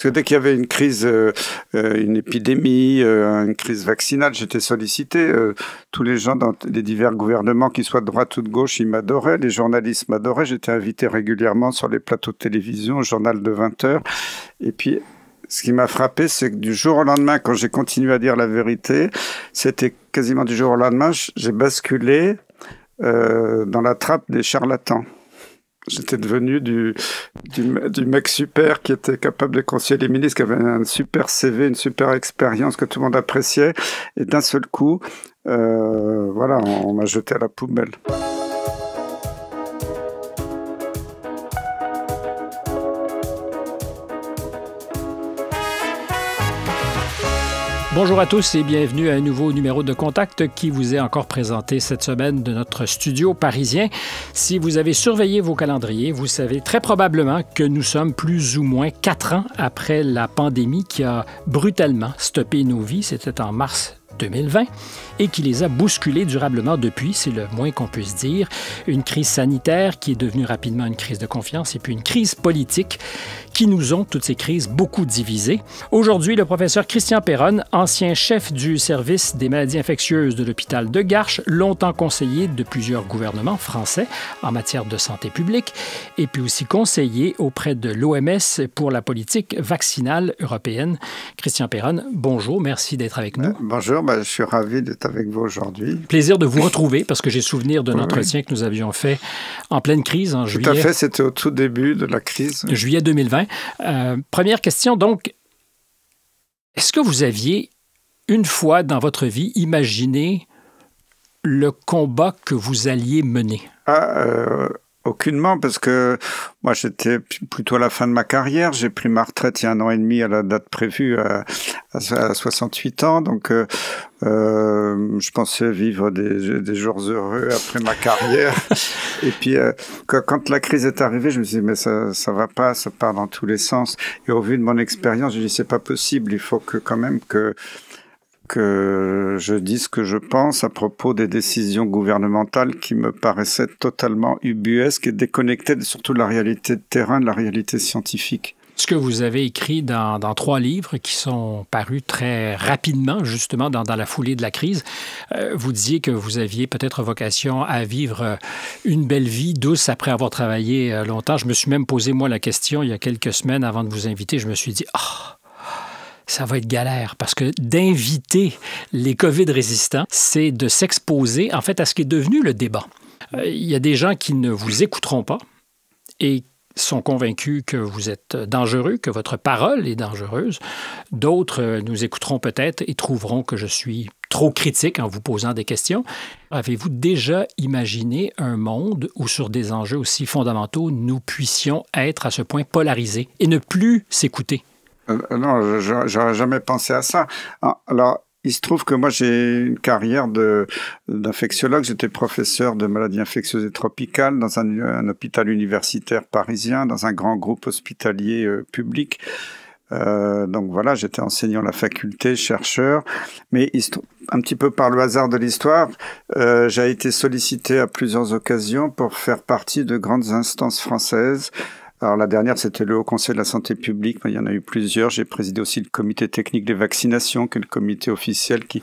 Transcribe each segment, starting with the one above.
Parce que dès qu'il y avait une crise, une épidémie, une crise vaccinale, j'étais sollicité. Tous les gens dans les divers gouvernements, qu'ils soient de droite ou de gauche, ils m'adoraient. Les journalistes m'adoraient. J'étais invité régulièrement sur les plateaux de télévision, au journal de 20 heures. Et puis, ce qui m'a frappé, c'est que du jour au lendemain, quand j'ai continué à dire la vérité, c'était quasiment du jour au lendemain, j'ai basculé dans la trappe des charlatans. J'étais devenu du mec super qui était capable de conseiller les ministres, qui avait un super CV, une super expérience que tout le monde appréciait. Et d'un seul coup, voilà, on m'a jeté à la poubelle. Bonjour à tous et bienvenue à un nouveau numéro de Contact qui vous est encore présenté cette semaine de notre studio parisien. Si vous avez surveillé vos calendriers, vous savez très probablement que nous sommes plus ou moins 4 ans après la pandémie qui a brutalement stoppé nos vies. C'était en mars 2020 et qui les a bousculés durablement depuis, c'est le moins qu'on puisse dire. Une crise sanitaire qui est devenue rapidement une crise de confiance et puis une crise politique qui nous ont, toutes ces crises, beaucoup divisées. Aujourd'hui, le professeur Christian Perronne, ancien chef du service des maladies infectieuses de l'hôpital de Garches, longtemps conseiller de plusieurs gouvernements français en matière de santé publique et puis aussi conseiller auprès de l'OMS pour la politique vaccinale européenne. Christian Perronne, bonjour, merci d'être avec nous. Bonjour, je suis ravi d'être avec vous aujourd'hui. Plaisir de vous retrouver parce que j'ai souvenir d'un entretien que nous avions fait en pleine crise en juillet. Tout à fait, c'était au tout début de la crise. Juillet 2020. Première question, donc, est-ce que vous aviez, une fois dans votre vie, imaginé le combat que vous alliez mener? Aucunement, parce que moi, j'étais plutôt à la fin de ma carrière. J'ai pris ma retraite il y a 1 an et demi à la date prévue, à 68 ans. Donc, je pensais vivre des jours heureux après ma carrière. Et puis, quand la crise est arrivée, je me suis dit, mais ça va pas, ça part dans tous les sens. Et au vu de mon expérience, je dit, c'est pas possible. Il faut quand même que je dise ce que je pense à propos des décisions gouvernementales qui me paraissaient totalement ubuesques et déconnectées surtout de la réalité de terrain, de la réalité scientifique. Ce que vous avez écrit dans 3 livres qui sont parus très rapidement, justement, dans la foulée de la crise, vous disiez que vous aviez peut-être vocation à vivre une belle vie douce après avoir travaillé longtemps. Je me suis même posé, moi, la question il y a quelques semaines avant de vous inviter. Je me suis dit, ça va être galère parce que d'inviter les COVID-résistants, c'est de s'exposer, en fait, à ce qui est devenu le débat. Il y a des gens qui ne vous écouteront pas et sont convaincus que vous êtes dangereux, que votre parole est dangereuse. D'autres nous écouteront peut-être et trouveront que je suis trop critique en vous posant des questions. Avez-vous déjà imaginé un monde où, sur des enjeux aussi fondamentaux, nous puissions être à ce point polarisés et ne plus s'écouter? Non, j'aurais jamais pensé à ça. Alors, il se trouve que moi, j'ai une carrière d'infectiologue. J'étais professeur de maladies infectieuses et tropicales dans un hôpital universitaire parisien, dans un grand groupe hospitalier public. Donc voilà, j'étais enseignant à la faculté, chercheur. Mais un petit peu par le hasard de l'histoire, j'ai été sollicité à plusieurs occasions pour faire partie de grandes instances françaises. Alors la dernière, c'était le Haut Conseil de la Santé publique, mais il y en a eu plusieurs. J'ai présidé aussi le comité technique des vaccinations, qui est le comité officiel qui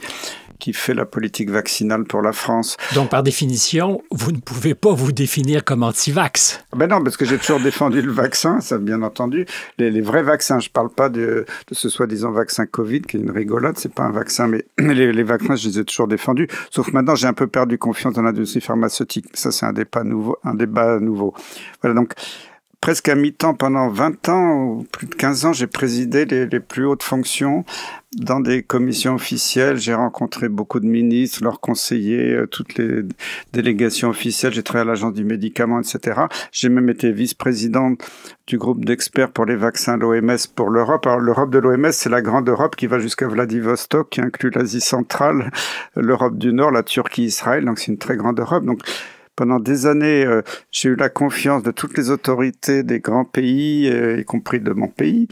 fait la politique vaccinale pour la France. Donc, par définition, vous ne pouvez pas vous définir comme anti-vax. Ben non, parce que j'ai toujours défendu le vaccin, ça bien entendu. Les vrais vaccins, je parle pas de ce soi-disant vaccin Covid, qui est une rigolade, c'est pas un vaccin, mais les vaccins, je les ai toujours défendus. Sauf que maintenant, j'ai un peu perdu confiance dans l'industrie pharmaceutique. Ça, c'est un débat nouveau. Voilà, donc, presque à mi-temps, pendant 20 ans, ou plus de 15 ans, j'ai présidé les plus hautes fonctions dans des commissions officielles. J'ai rencontré beaucoup de ministres, leurs conseillers, toutes les délégations officielles. J'ai travaillé à l'Agence du médicament, etc. J'ai même été vice-président du groupe d'experts pour les vaccins à l'OMS pour l'Europe. Alors, l'Europe de l'OMS, c'est la grande Europe qui va jusqu'à Vladivostok, qui inclut l'Asie centrale, l'Europe du Nord, la Turquie, Israël. Donc, c'est une très grande Europe. Donc, pendant des années, j'ai eu la confiance de toutes les autorités des grands pays, y compris de mon pays.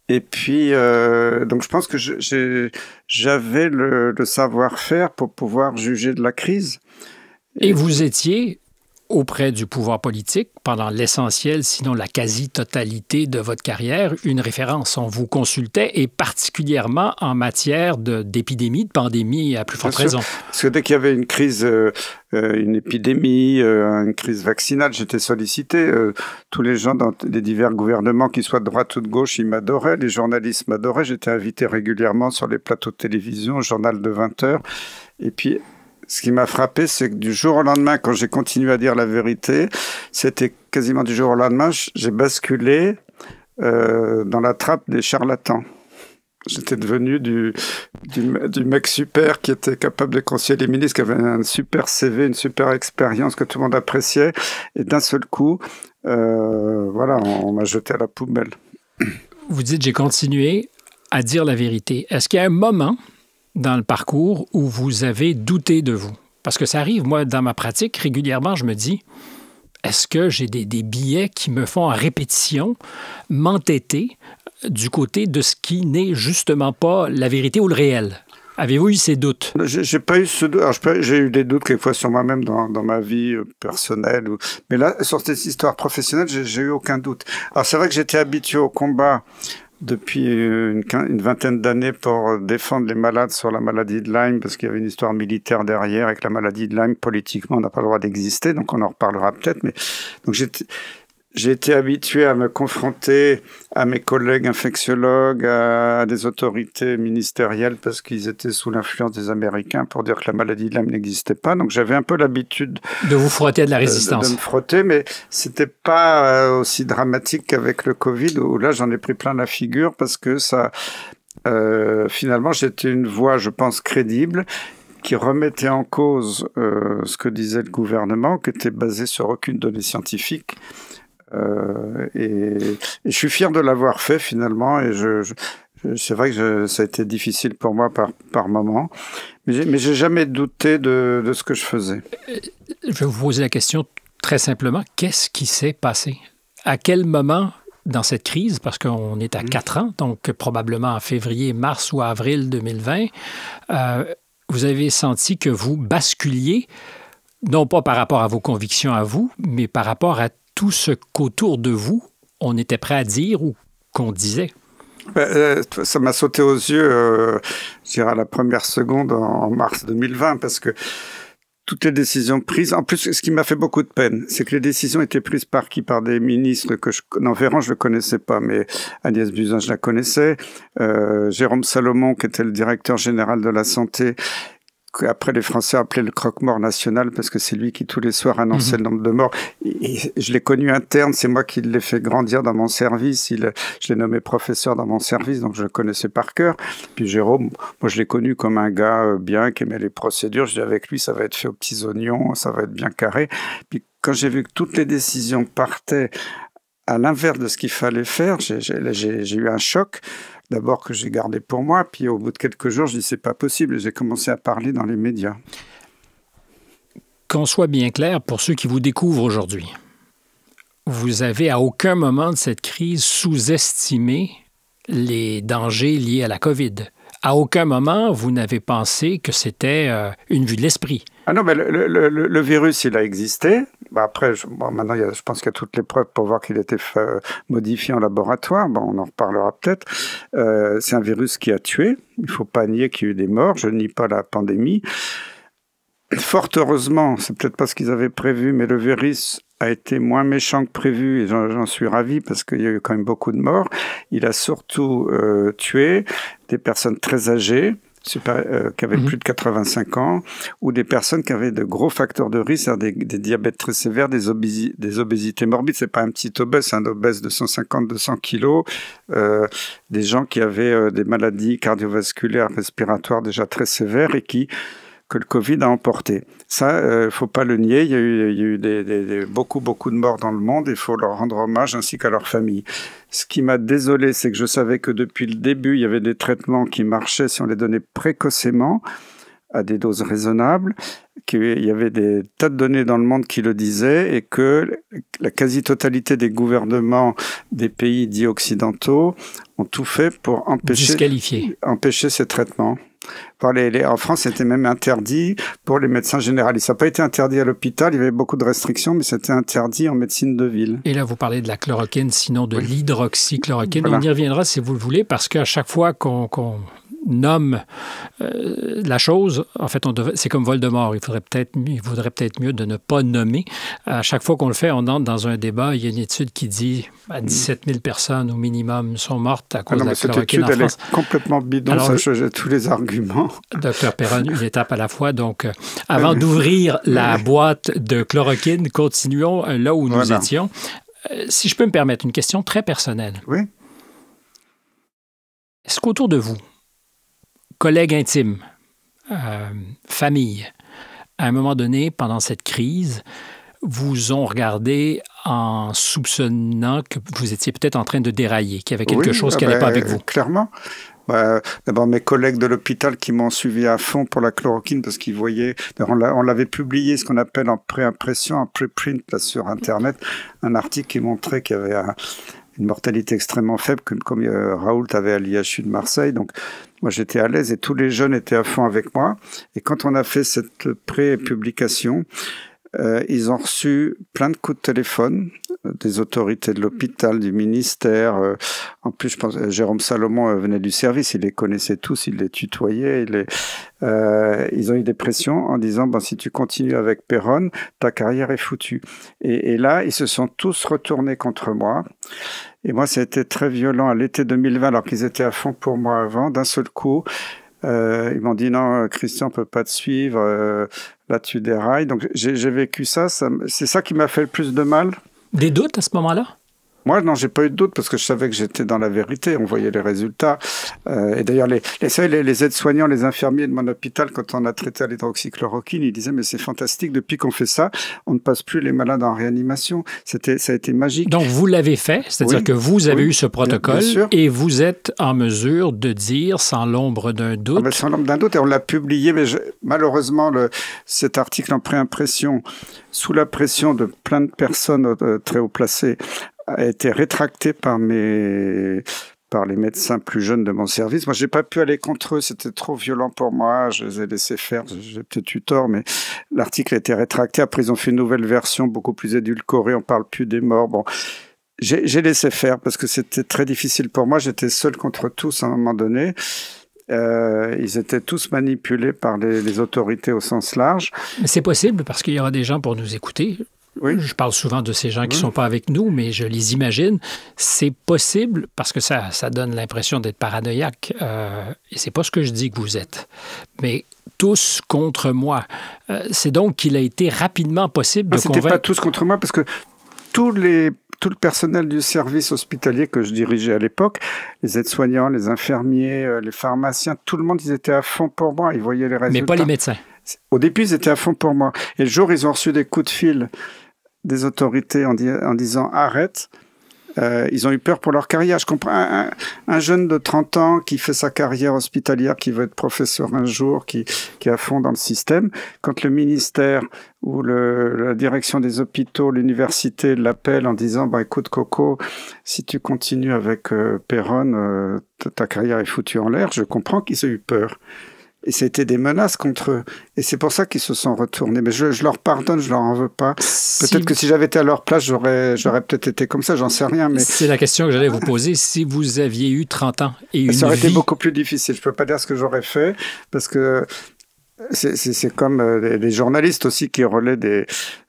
Et puis, donc je pense que j'avais le savoir-faire pour pouvoir juger de la crise. Et vous étiez auprès du pouvoir politique pendant l'essentiel, sinon la quasi-totalité de votre carrière, une référence. On vous consultait et particulièrement en matière d'épidémie, de pandémie à plus forte raison. Parce que dès qu'il y avait une crise, une épidémie, une crise vaccinale, j'étais sollicité. Tous les gens dans les divers gouvernements, qu'ils soient de droite ou de gauche, ils m'adoraient. Les journalistes m'adoraient. J'étais invité régulièrement sur les plateaux de télévision, au journal de 20 heures. Et puis, ce qui m'a frappé, c'est que du jour au lendemain, quand j'ai continué à dire la vérité, c'était quasiment du jour au lendemain, j'ai basculé dans la trappe des charlatans. J'étais devenu du mec super qui était capable de conseiller les ministres, qui avait un super CV, une super expérience que tout le monde appréciait. Et d'un seul coup, voilà, on m'a jeté à la poubelle. Vous dites, j'ai continué à dire la vérité. Est-ce qu'il y a un moment dans le parcours où vous avez douté de vous? Parce que ça arrive, moi, dans ma pratique, régulièrement, je me dis, est-ce que j'ai des billets qui me font en répétition m'entêter du côté de ce qui n'est justement pas la vérité ou le réel? Avez-vous eu ces doutes? J'ai pas eu ce doute. Alors, j'ai eu des doutes quelquefois sur moi-même dans ma vie personnelle. Mais là, sur cette histoire professionnelle, j'ai eu aucun doute. Alors, c'est vrai que j'étais habitué au combat depuis une vingtaine d'années pour défendre les malades sur la maladie de Lyme, parce qu'il y avait une histoire militaire derrière. Avec la maladie de Lyme, politiquement, on n'a pas le droit d'exister, donc on en reparlera peut-être. Mais donc j'ai été habitué à me confronter à mes collègues infectiologues, à des autorités ministérielles, parce qu'ils étaient sous l'influence des Américains pour dire que la maladie de Lyme n'existait pas. Donc j'avais un peu l'habitude de vous frotter à de la résistance. De me frotter, mais c'était pas aussi dramatique qu'avec le Covid, où là j'en ai pris plein la figure, parce que ça, finalement, j'étais une voix, je pense, crédible, qui remettait en cause ce que disait le gouvernement, qui était basé sur aucune donnée scientifique. Et je suis fier de l'avoir fait finalement, et c'est vrai que ça a été difficile pour moi par moment, mais j'ai jamais douté de ce que je faisais. Je vais vous poser la question très simplement. Qu'est-ce qui s'est passé? À quel moment dans cette crise, parce qu'on est à 4 ans, donc probablement en février, mars ou avril 2020, vous avez senti que vous basculiez, non pas par rapport à vos convictions à vous, mais par rapport à tout ce qu'autour de vous, on était prêt à dire ou qu'on disait? Ça m'a sauté aux yeux, je dirais à la première seconde en mars 2020, parce que toutes les décisions prises, en plus, ce qui m'a fait beaucoup de peine, c'est que les décisions étaient prises par qui? Par des ministres que Véran, je le connaissais pas, mais Agnès Buzyn, je la connaissais, Jérôme Salomon, qui était le directeur général de la santé, qu'après les Français appelaient le croque-mort national, parce que c'est lui qui tous les soirs annonçait le nombre de morts. Et je l'ai connu interne, c'est moi qui l'ai fait grandir dans mon service, je l'ai nommé professeur dans mon service, donc je le connaissais par cœur. Puis Jérôme, moi je l'ai connu comme un gars bien, qui aimait les procédures. Je dis avec lui, ça va être fait aux petits oignons, ça va être bien carré. Puis quand j'ai vu que toutes les décisions partaient à l'inverse de ce qu'il fallait faire, j'ai eu un choc. D'abord que j'ai gardé pour moi, puis au bout de quelques jours, je dis c'est pas possible, et j'ai commencé à parler dans les médias. Qu'on soit bien clair, pour ceux qui vous découvrent aujourd'hui, vous avez à aucun moment de cette crise sous-estimé les dangers liés à la COVID. À aucun moment, vous n'avez pensé que c'était une vue de l'esprit. Ah non, mais le virus, il a existé. Après, maintenant, je pense qu'il y a toutes les preuves pour voir qu'il a été modifié en laboratoire. On en reparlera peut-être. C'est un virus qui a tué. Il ne faut pas nier qu'il y a eu des morts. Je ne nie pas la pandémie. Fort heureusement, c'est peut-être pas ce qu'ils avaient prévu, mais le virus a été moins méchant que prévu, et j'en suis ravi, parce qu'il y a eu quand même beaucoup de morts. Il a surtout tué des personnes très âgées, qui avaient plus de 85 ans, ou des personnes qui avaient de gros facteurs de risque, des diabètes très sévères, des obésités morbides. C'est pas un petit obèse, c'est un obèse de 150-200 kilos, des gens qui avaient des maladies cardiovasculaires, respiratoires déjà très sévères, et que le Covid a emporté. Ça, faut pas le nier. Il y a eu beaucoup de morts dans le monde, et il faut leur rendre hommage, ainsi qu'à leurs familles. Ce qui m'a désolé, c'est que je savais que depuis le début, il y avait des traitements qui marchaient si on les donnait précocement. à des doses raisonnables, qu'il y avait des tas de données dans le monde qui le disaient et que la quasi-totalité des gouvernements des pays dits occidentaux ont tout fait pour empêcher ces traitements. En France, c'était même interdit pour les médecins généralistes. Ça n'a pas été interdit à l'hôpital, il y avait beaucoup de restrictions, mais c'était interdit en médecine de ville. Et là, vous parlez de la chloroquine, sinon de l'hydroxychloroquine. Voilà. On y reviendra si vous le voulez, parce qu'à chaque fois qu'on nomme la chose, en fait, c'est comme Voldemort. Il vaudrait peut-être mieux de ne pas nommer. À chaque fois qu'on le fait, on entre dans un débat. Il y a une étude qui dit 17 000 personnes au minimum sont mortes à cause de la chloroquine en France. Cette étude, elle est complètement bidon. Alors, ça, j'ai tous les arguments. Docteur Perron, une étape à la fois. Donc, avant d'ouvrir la boîte de chloroquine, continuons là où nous étions. Si je peux me permettre, une question très personnelle. Oui. Est-ce qu'autour de vous, collègues intimes, famille, à un moment donné, pendant cette crise, vous ont regardé en soupçonnant que vous étiez peut-être en train de dérailler, qu'il y avait quelque chose qui n'allait pas avec vous? Clairement. D'abord, mes collègues de l'hôpital qui m'ont suivi à fond pour la chloroquine parce qu'ils voyaient... On l'avait publié, ce qu'on appelle en pré-impression, en pré-print là, sur Internet, un article qui montrait qu'il y avait une mortalité extrêmement faible, comme Raoult avait à l'IHU de Marseille. Donc, moi, j'étais à l'aise et tous les jeunes étaient à fond avec moi. Et quand on a fait cette pré-publication, ils ont reçu plein de coups de téléphone des autorités de l'hôpital, du ministère. En plus, je pense Jérôme Salomon venait du service, il les connaissait tous, il les tutoyait. Ils ont eu des pressions en disant si tu continues avec Perron, ta carrière est foutue. Et là, ils se sont tous retournés contre moi. Et moi, ça a été très violent à l'été 2020, alors qu'ils étaient à fond pour moi avant. D'un seul coup, ils m'ont dit non, Christian, on peut pas te suivre. Là, tu dérailles. Donc, j'ai vécu ça. C'est ça qui m'a fait le plus de mal. Des doutes à ce moment-là? Moi, non, j'ai pas eu de doute parce que je savais que j'étais dans la vérité. On voyait les résultats. Et d'ailleurs, les aides-soignants, les infirmiers de mon hôpital, quand on a traité à l'hydroxychloroquine, ils disaient mais c'est fantastique. Depuis qu'on fait ça, on ne passe plus les malades en réanimation. Ça a été magique. Donc, vous l'avez fait, c'est-à-dire que vous avez eu ce protocole et vous êtes en mesure de dire sans l'ombre d'un doute. Sans l'ombre d'un doute, et on l'a publié, mais malheureusement, cet article en pré-impression, sous la pression de plein de personnes très haut placées, a été rétracté par les médecins plus jeunes de mon service. Moi, j'ai pas pu aller contre eux, c'était trop violent pour moi, je les ai laissés faire, j'ai peut-être eu tort, mais l'article a été rétracté. Après, ils ont fait une nouvelle version, beaucoup plus édulcorée, on parle plus des morts. Bon, j'ai laissé faire parce que c'était très difficile pour moi, j'étais seul contre tous à un moment donné. Ils étaient tous manipulés par les autorités au sens large. Mais c'est possible parce qu'il y aura des gens pour nous écouter. Oui. Je parle souvent de ces gens qui ne sont pas avec nous, mais je les imagine. C'est possible parce que ça donne l'impression d'être paranoïaque. Et c'est pas ce que je dis que vous êtes. Mais tous contre moi. C'est donc qu'il a été rapidement possible de convaincre... C'était pas tous contre moi parce que tout le personnel du service hospitalier que je dirigeais à l'époque, les aides-soignants, les infirmiers, les pharmaciens, tout le monde, ils étaient à fond pour moi. Ils voyaient les résultats. Mais pas les médecins. Au début, ils étaient à fond pour moi. Et le jour, ils ont reçu des coups de fil des autorités en disant « arrête ». Ils ont eu peur pour leur carrière. Je comprends un jeune de 30 ans qui fait sa carrière hospitalière, qui veut être professeur un jour, qui est à fond dans le système. Quand le ministère ou la direction des hôpitaux, l'université l'appelle en disant « écoute Coco, si tu continues avec Perron, ta carrière est foutue en l'air », je comprends qu'ils aient eu peur. Et c'était des menaces contre eux. Et c'est pour ça qu'ils se sont retournés. Mais je leur pardonne, je leur en veux pas. Peut-être que si j'avais été à leur place, j'aurais peut-être été comme ça, j'en sais rien. Mais c'est la question que j'allais vous poser. Si vous aviez eu 30 ans et une vie... Ça aurait été beaucoup plus difficile. Je peux pas dire ce que j'aurais fait, parce que c'est comme les journalistes aussi qui relaient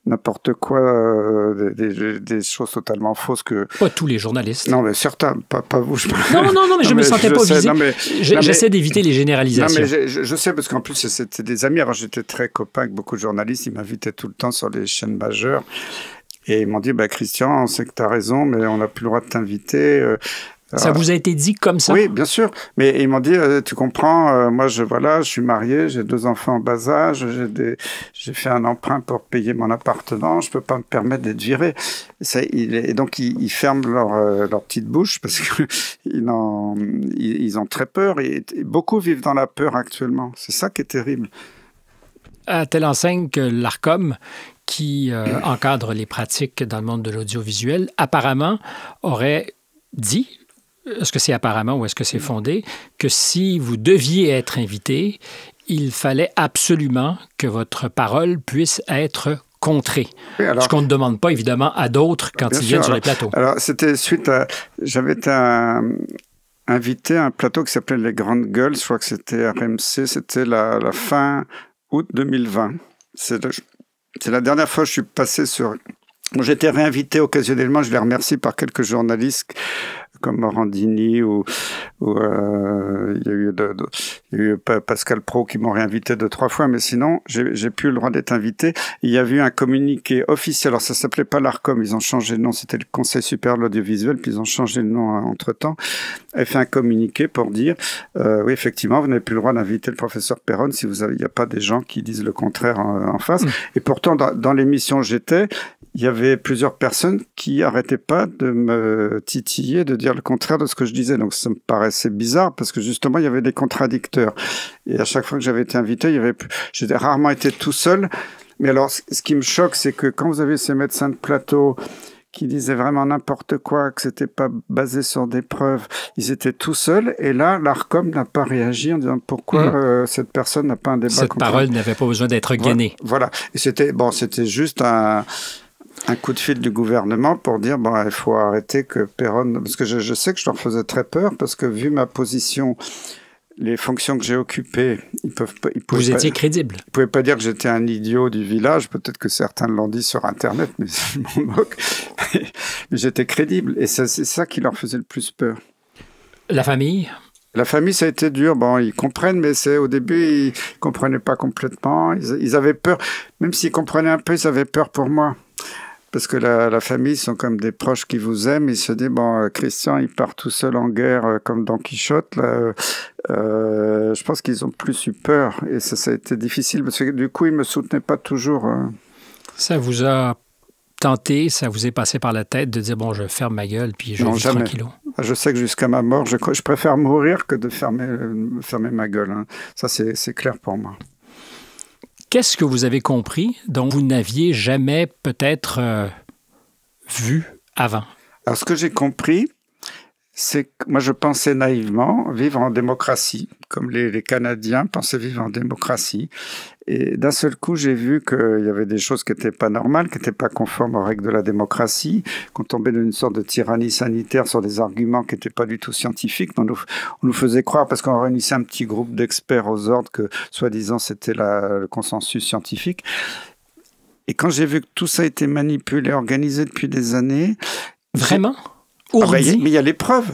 n'importe quoi, des choses totalement fausses que... Pas tous les journalistes. Non, mais certains, pas vous. Non, mais je me sentais pas visé. J'essaie d'éviter les généralisations. Non, mais je sais, parce qu'en plus, c'était des amis. Alors, j'étais très copain avec beaucoup de journalistes. Ils m'invitaient tout le temps sur les chaînes majeures. Et ils m'ont dit, Christian, on sait que tu as raison, mais on n'a plus le droit de t'inviter. Ça vous a été dit comme ça? Oui, bien sûr. Mais ils m'ont dit, tu comprends, moi, je suis marié, j'ai 2 enfants en bas âge, j'ai fait un emprunt pour payer mon appartement, je peux pas me permettre d'être viré. Et donc, ils ferment leur petite bouche parce qu'ils ont très peur. Et beaucoup vivent dans la peur actuellement. C'est ça qui est terrible. À telle enseigne que l'ARCOM, qui encadre les pratiques dans le monde de l'audiovisuel, apparemment aurait dit, est-ce que c'est apparemment ou est-ce que c'est fondé, que si vous deviez être invité, il fallait absolument que votre parole puisse être contrée. Oui, ce qu'on ne demande pas, évidemment, à d'autres quand ils viennent sur les plateaux. Alors, c'était suite à... J'avais été invité à un plateau qui s'appelait Les Grandes Gueules. Je crois que c'était RMC. C'était la fin août 2020. C'est la dernière fois que je suis passé sur... J'ai été réinvité occasionnellement. Je les remercie par quelques journalistes comme Morandini ou il y a eu Pascal Praud qui m'ont réinvité 2-3 fois, mais sinon, j'ai plus le droit d'être invité. Il y avait eu un communiqué officiel, alors ça s'appelait pas l'ARCOM, ils ont changé de nom, c'était le Conseil supérieur de l'audiovisuel, puis ils ont changé de nom entre-temps. Elle fait un communiqué pour dire, oui, effectivement, vous n'avez plus le droit d'inviter le professeur Perron si il n'y a pas des gens qui disent le contraire en face. Et pourtant, dans l'émission où j'étais, il y avait plusieurs personnes qui arrêtaient pas de me titiller, de dire le contraire de ce que je disais. Donc, ça me paraissait bizarre parce que justement, il y avait des contradicteurs. Et à chaque fois que j'avais été invité, j'ai rarement été tout seul. Mais alors, ce qui me choque, c'est que quand vous avez ces médecins de plateau qui disaient vraiment n'importe quoi, que c'était pas basé sur des preuves, ils étaient tout seuls. Et là, l'ARCOM n'a pas réagi en disant pourquoi cette personne n'a pas un débat. Cette parole n'avait pas besoin d'être gainée. Voilà. Et c'était juste un coup de fil du gouvernement pour dire il faut arrêter que Perron, parce que je sais que je leur faisais très peur parce que vu ma position, les fonctions que j'ai occupées, vous étiez crédible. Ils ne pouvaient pas dire que j'étais un idiot du village, peut-être que certains l'ont dit sur Internet, mais je m'en moque. Mais j'étais crédible et c'est ça qui leur faisait le plus peur. La famille? La famille, ça a été dur. Bon, ils comprennent, mais au début, ils comprenaient pas complètement. Ils avaient peur. Même s'ils comprenaient un peu, ils avaient peur pour moi. Parce que la famille sont comme des proches qui vous aiment. Ils se disent, Christian, il part tout seul en guerre comme Don Quichotte. Là, je pense qu'ils ont plus eu peur. Et ça a été difficile parce que du coup, ils me soutenaient pas toujours. Ça vous a tenté, ça vous est passé par la tête de dire, je ferme ma gueule puis je vis tranquillou? Je sais que jusqu'à ma mort, je préfère mourir que de fermer ma gueule. Hein. Ça, c'est clair pour moi. Qu'est-ce que vous avez compris dont vous n'aviez jamais peut-être vu avant? Alors, ce que j'ai compris, c'est que moi, je pensais naïvement vivre en démocratie, comme les Canadiens pensaient vivre en démocratie. Et d'un seul coup, j'ai vu qu'il y avait des choses qui n'étaient pas normales, qui n'étaient pas conformes aux règles de la démocratie, qu'on tombait dans une sorte de tyrannie sanitaire sur des arguments qui n'étaient pas du tout scientifiques. On nous faisait croire, parce qu'on réunissait un petit groupe d'experts aux ordres, que soi-disant c'était le consensus scientifique. Et quand j'ai vu que tout ça a été manipulé, organisé depuis des années... Vraiment? Mais il y a les preuves.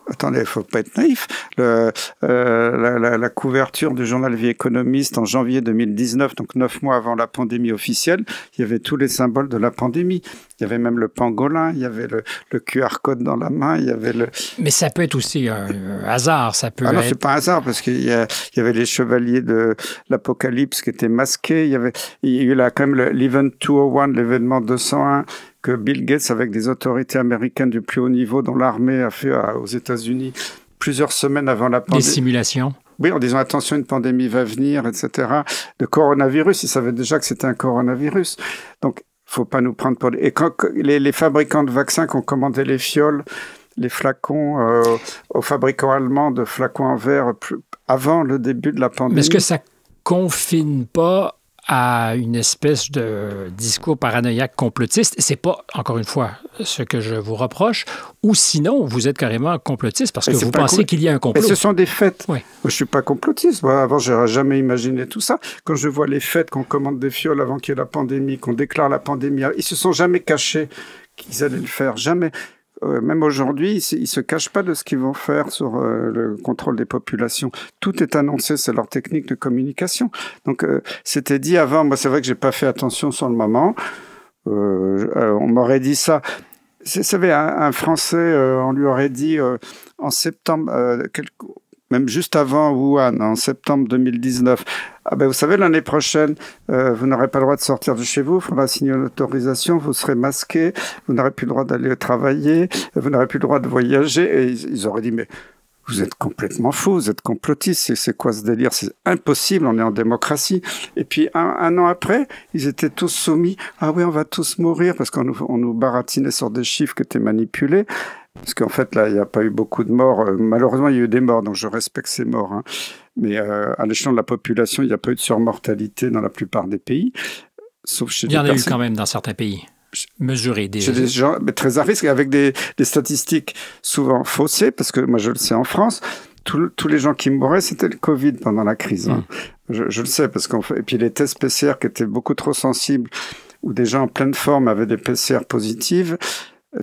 Attendez, il ne faut pas être naïf. La couverture du journal Vie économiste en janvier 2019, donc 9 mois avant la pandémie officielle, il y avait tous les symboles de la pandémie. Il y avait même le pangolin, il y avait le QR code dans la main, il y avait le... Mais ça peut être aussi un hasard, ça peut non, être... c'est pas un hasard, parce qu'il y avait les chevaliers de l'Apocalypse qui étaient masqués, il y a eu là quand même l'Event 201, l'événement 201, que Bill Gates, avec des autorités américaines du plus haut niveau, dont l'armée a fait aux États-Unis plusieurs semaines avant la pandémie. Des simulations. Oui, en disant attention, une pandémie va venir, etc. Le coronavirus, ils savaient déjà que c'était un coronavirus. Donc, faut pas nous prendre pour... Et quand les fabricants de vaccins qui ont commandé les fioles, les flacons aux fabricants allemands de flacons en verre avant le début de la pandémie... Mais est-ce que ça confine pas à une espèce de discours paranoïaque complotiste? C'est pas, encore une fois, ce que je vous reproche, ou sinon, vous êtes carrément complotiste parce que vous pensez qu'il y a un complot. Mais ce sont des faits. Oui. Moi, je suis pas complotiste. Moi, avant, j'aurais jamais imaginé tout ça. Quand je vois les faits, qu'on commande des fioles avant qu'il y ait la pandémie, qu'on déclare la pandémie, ils se sont jamais cachés qu'ils allaient le faire. Jamais. Même aujourd'hui, ils ne se cachent pas de ce qu'ils vont faire sur le contrôle des populations. Tout est annoncé, c'est leur technique de communication. Donc, c'était dit avant. Moi, c'est vrai que j'ai pas fait attention sur le moment. On m'aurait dit ça. Vous savez, un Français, on lui aurait dit en septembre, même juste avant Wuhan, en septembre 2019, ah ben vous savez, l'année prochaine, vous n'aurez pas le droit de sortir de chez vous, il faudra signer une autorisation, vous serez masqué, vous n'aurez plus le droit d'aller travailler, vous n'aurez plus le droit de voyager. Et ils auraient dit, mais vous êtes complètement fous, vous êtes complotistes, c'est quoi ce délire? C'est impossible, on est en démocratie. Et puis un an après, ils étaient tous soumis. Ah oui, on va tous mourir, parce qu'on nous baratinait sur des chiffres qui étaient manipulés. Parce qu'en fait, là, il n'y a pas eu beaucoup de morts. Malheureusement, il y a eu des morts, donc je respecte ces morts. Hein. Mais à l'échelon de la population, il n'y a pas eu de surmortalité dans la plupart des pays. Sauf chez il y en a eu quand même dans certains pays. Mesurer des gens très à risque, avec des statistiques souvent faussées, parce que moi je le sais en France, tous les gens qui mouraient, c'était le Covid pendant la crise. Hein. Je le sais, parce qu'on fait... Et puis les tests PCR qui étaient beaucoup trop sensibles, où des gens en pleine forme avaient des PCR positives,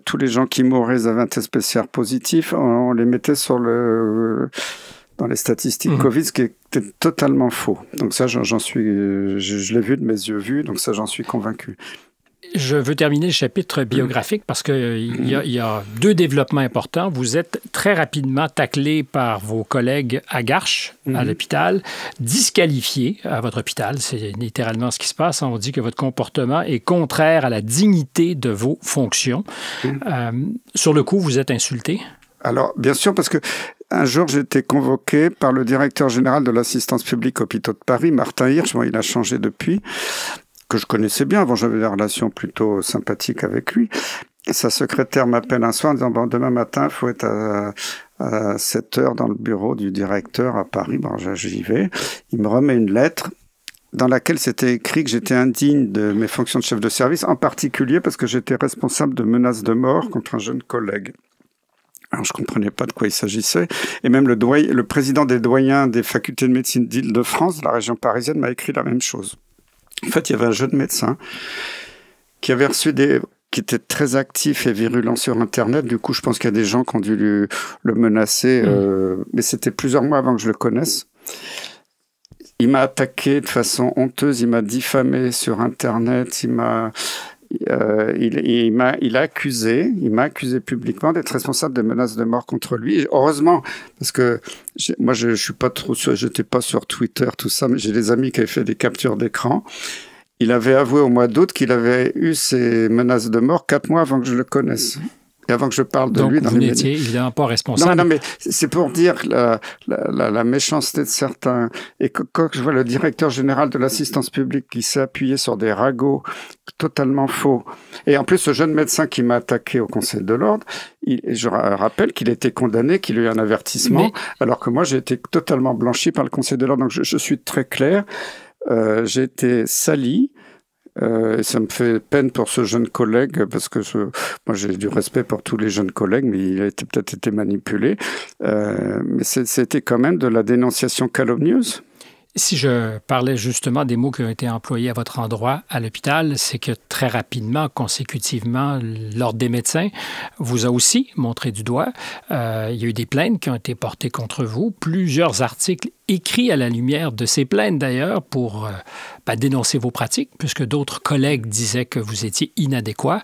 tous les gens qui mouraient avaient un test PCR positif, on les mettait dans les statistiques Covid, ce qui était totalement faux. Donc ça, je l'ai vu de mes yeux vus, donc ça, j'en suis convaincu. Je veux terminer le chapitre biographique parce qu'il y a deux développements importants. Vous êtes très rapidement taclé par vos collègues à Garches, à l'hôpital, disqualifié à votre hôpital. C'est littéralement ce qui se passe. On dit que votre comportement est contraire à la dignité de vos fonctions. Sur le coup, vous êtes insulté? Alors, bien sûr, parce que un jour, j'ai été convoqué par le directeur général de l'assistance publique Hôpitaux de Paris, Martin Hirsch. Bon, il a changé depuis, que je connaissais bien. Avant, j'avais des relations plutôt sympathiques avec lui. Et sa secrétaire m'appelle un soir en disant, bon, demain matin, il faut être à 7 heures dans le bureau du directeur à Paris. Bon, j'y vais. Il me remet une lettre dans laquelle c'était écrit que j'étais indigne de mes fonctions de chef de service, en particulier parce que j'étais responsable de menaces de mort contre un jeune collègue. Alors, je comprenais pas de quoi il s'agissait. Et même le président des doyens des facultés de médecine d'Île-de-France, de la région parisienne, m'a écrit la même chose. En fait, il y avait un jeune médecin qui avait qui était très actif et virulent sur Internet. Du coup, je pense qu'il y a des gens qui ont dû le menacer. Mais c'était plusieurs mois avant que je le connaisse. Il m'a attaqué de façon honteuse. Il m'a diffamé sur Internet. Il m'a accusé publiquement d'être responsable des menaces de mort contre lui. Et heureusement, parce que moi, je suis pas trop sûr, j'étais pas sur Twitter, tout ça, mais j'ai des amis qui avaient fait des captures d'écran. Il avait avoué au mois d'août qu'il avait eu ces menaces de mort 4 mois avant que je le connaisse. Et avant que je parle de lui dans les médias. Donc, vous n'étiez évidemment pas responsable. Non, mais c'est pour dire la méchanceté de certains. Et quand je vois le directeur général de l'assistance publique qui s'est appuyé sur des ragots totalement faux. Et en plus, ce jeune médecin qui m'a attaqué au Conseil de l'Ordre, je rappelle qu'il a été condamné, qu'il a eu un avertissement, alors que moi, j'ai été totalement blanchi par le Conseil de l'Ordre. Donc, je suis très clair. J'ai été sali. Et ça me fait peine pour ce jeune collègue, parce que moi j'ai du respect pour tous les jeunes collègues, mais il a peut-être été manipulé. Mais c'était quand même de la dénonciation calomnieuse. Si je parlais justement des mots qui ont été employés à votre endroit à l'hôpital, c'est que très rapidement, consécutivement, l'Ordre des médecins vous a aussi montré du doigt. Il y a eu des plaintes qui ont été portées contre vous, plusieurs articles écrits à la lumière de ces plaintes d'ailleurs pour dénoncer vos pratiques, puisque d'autres collègues disaient que vous étiez inadéquat.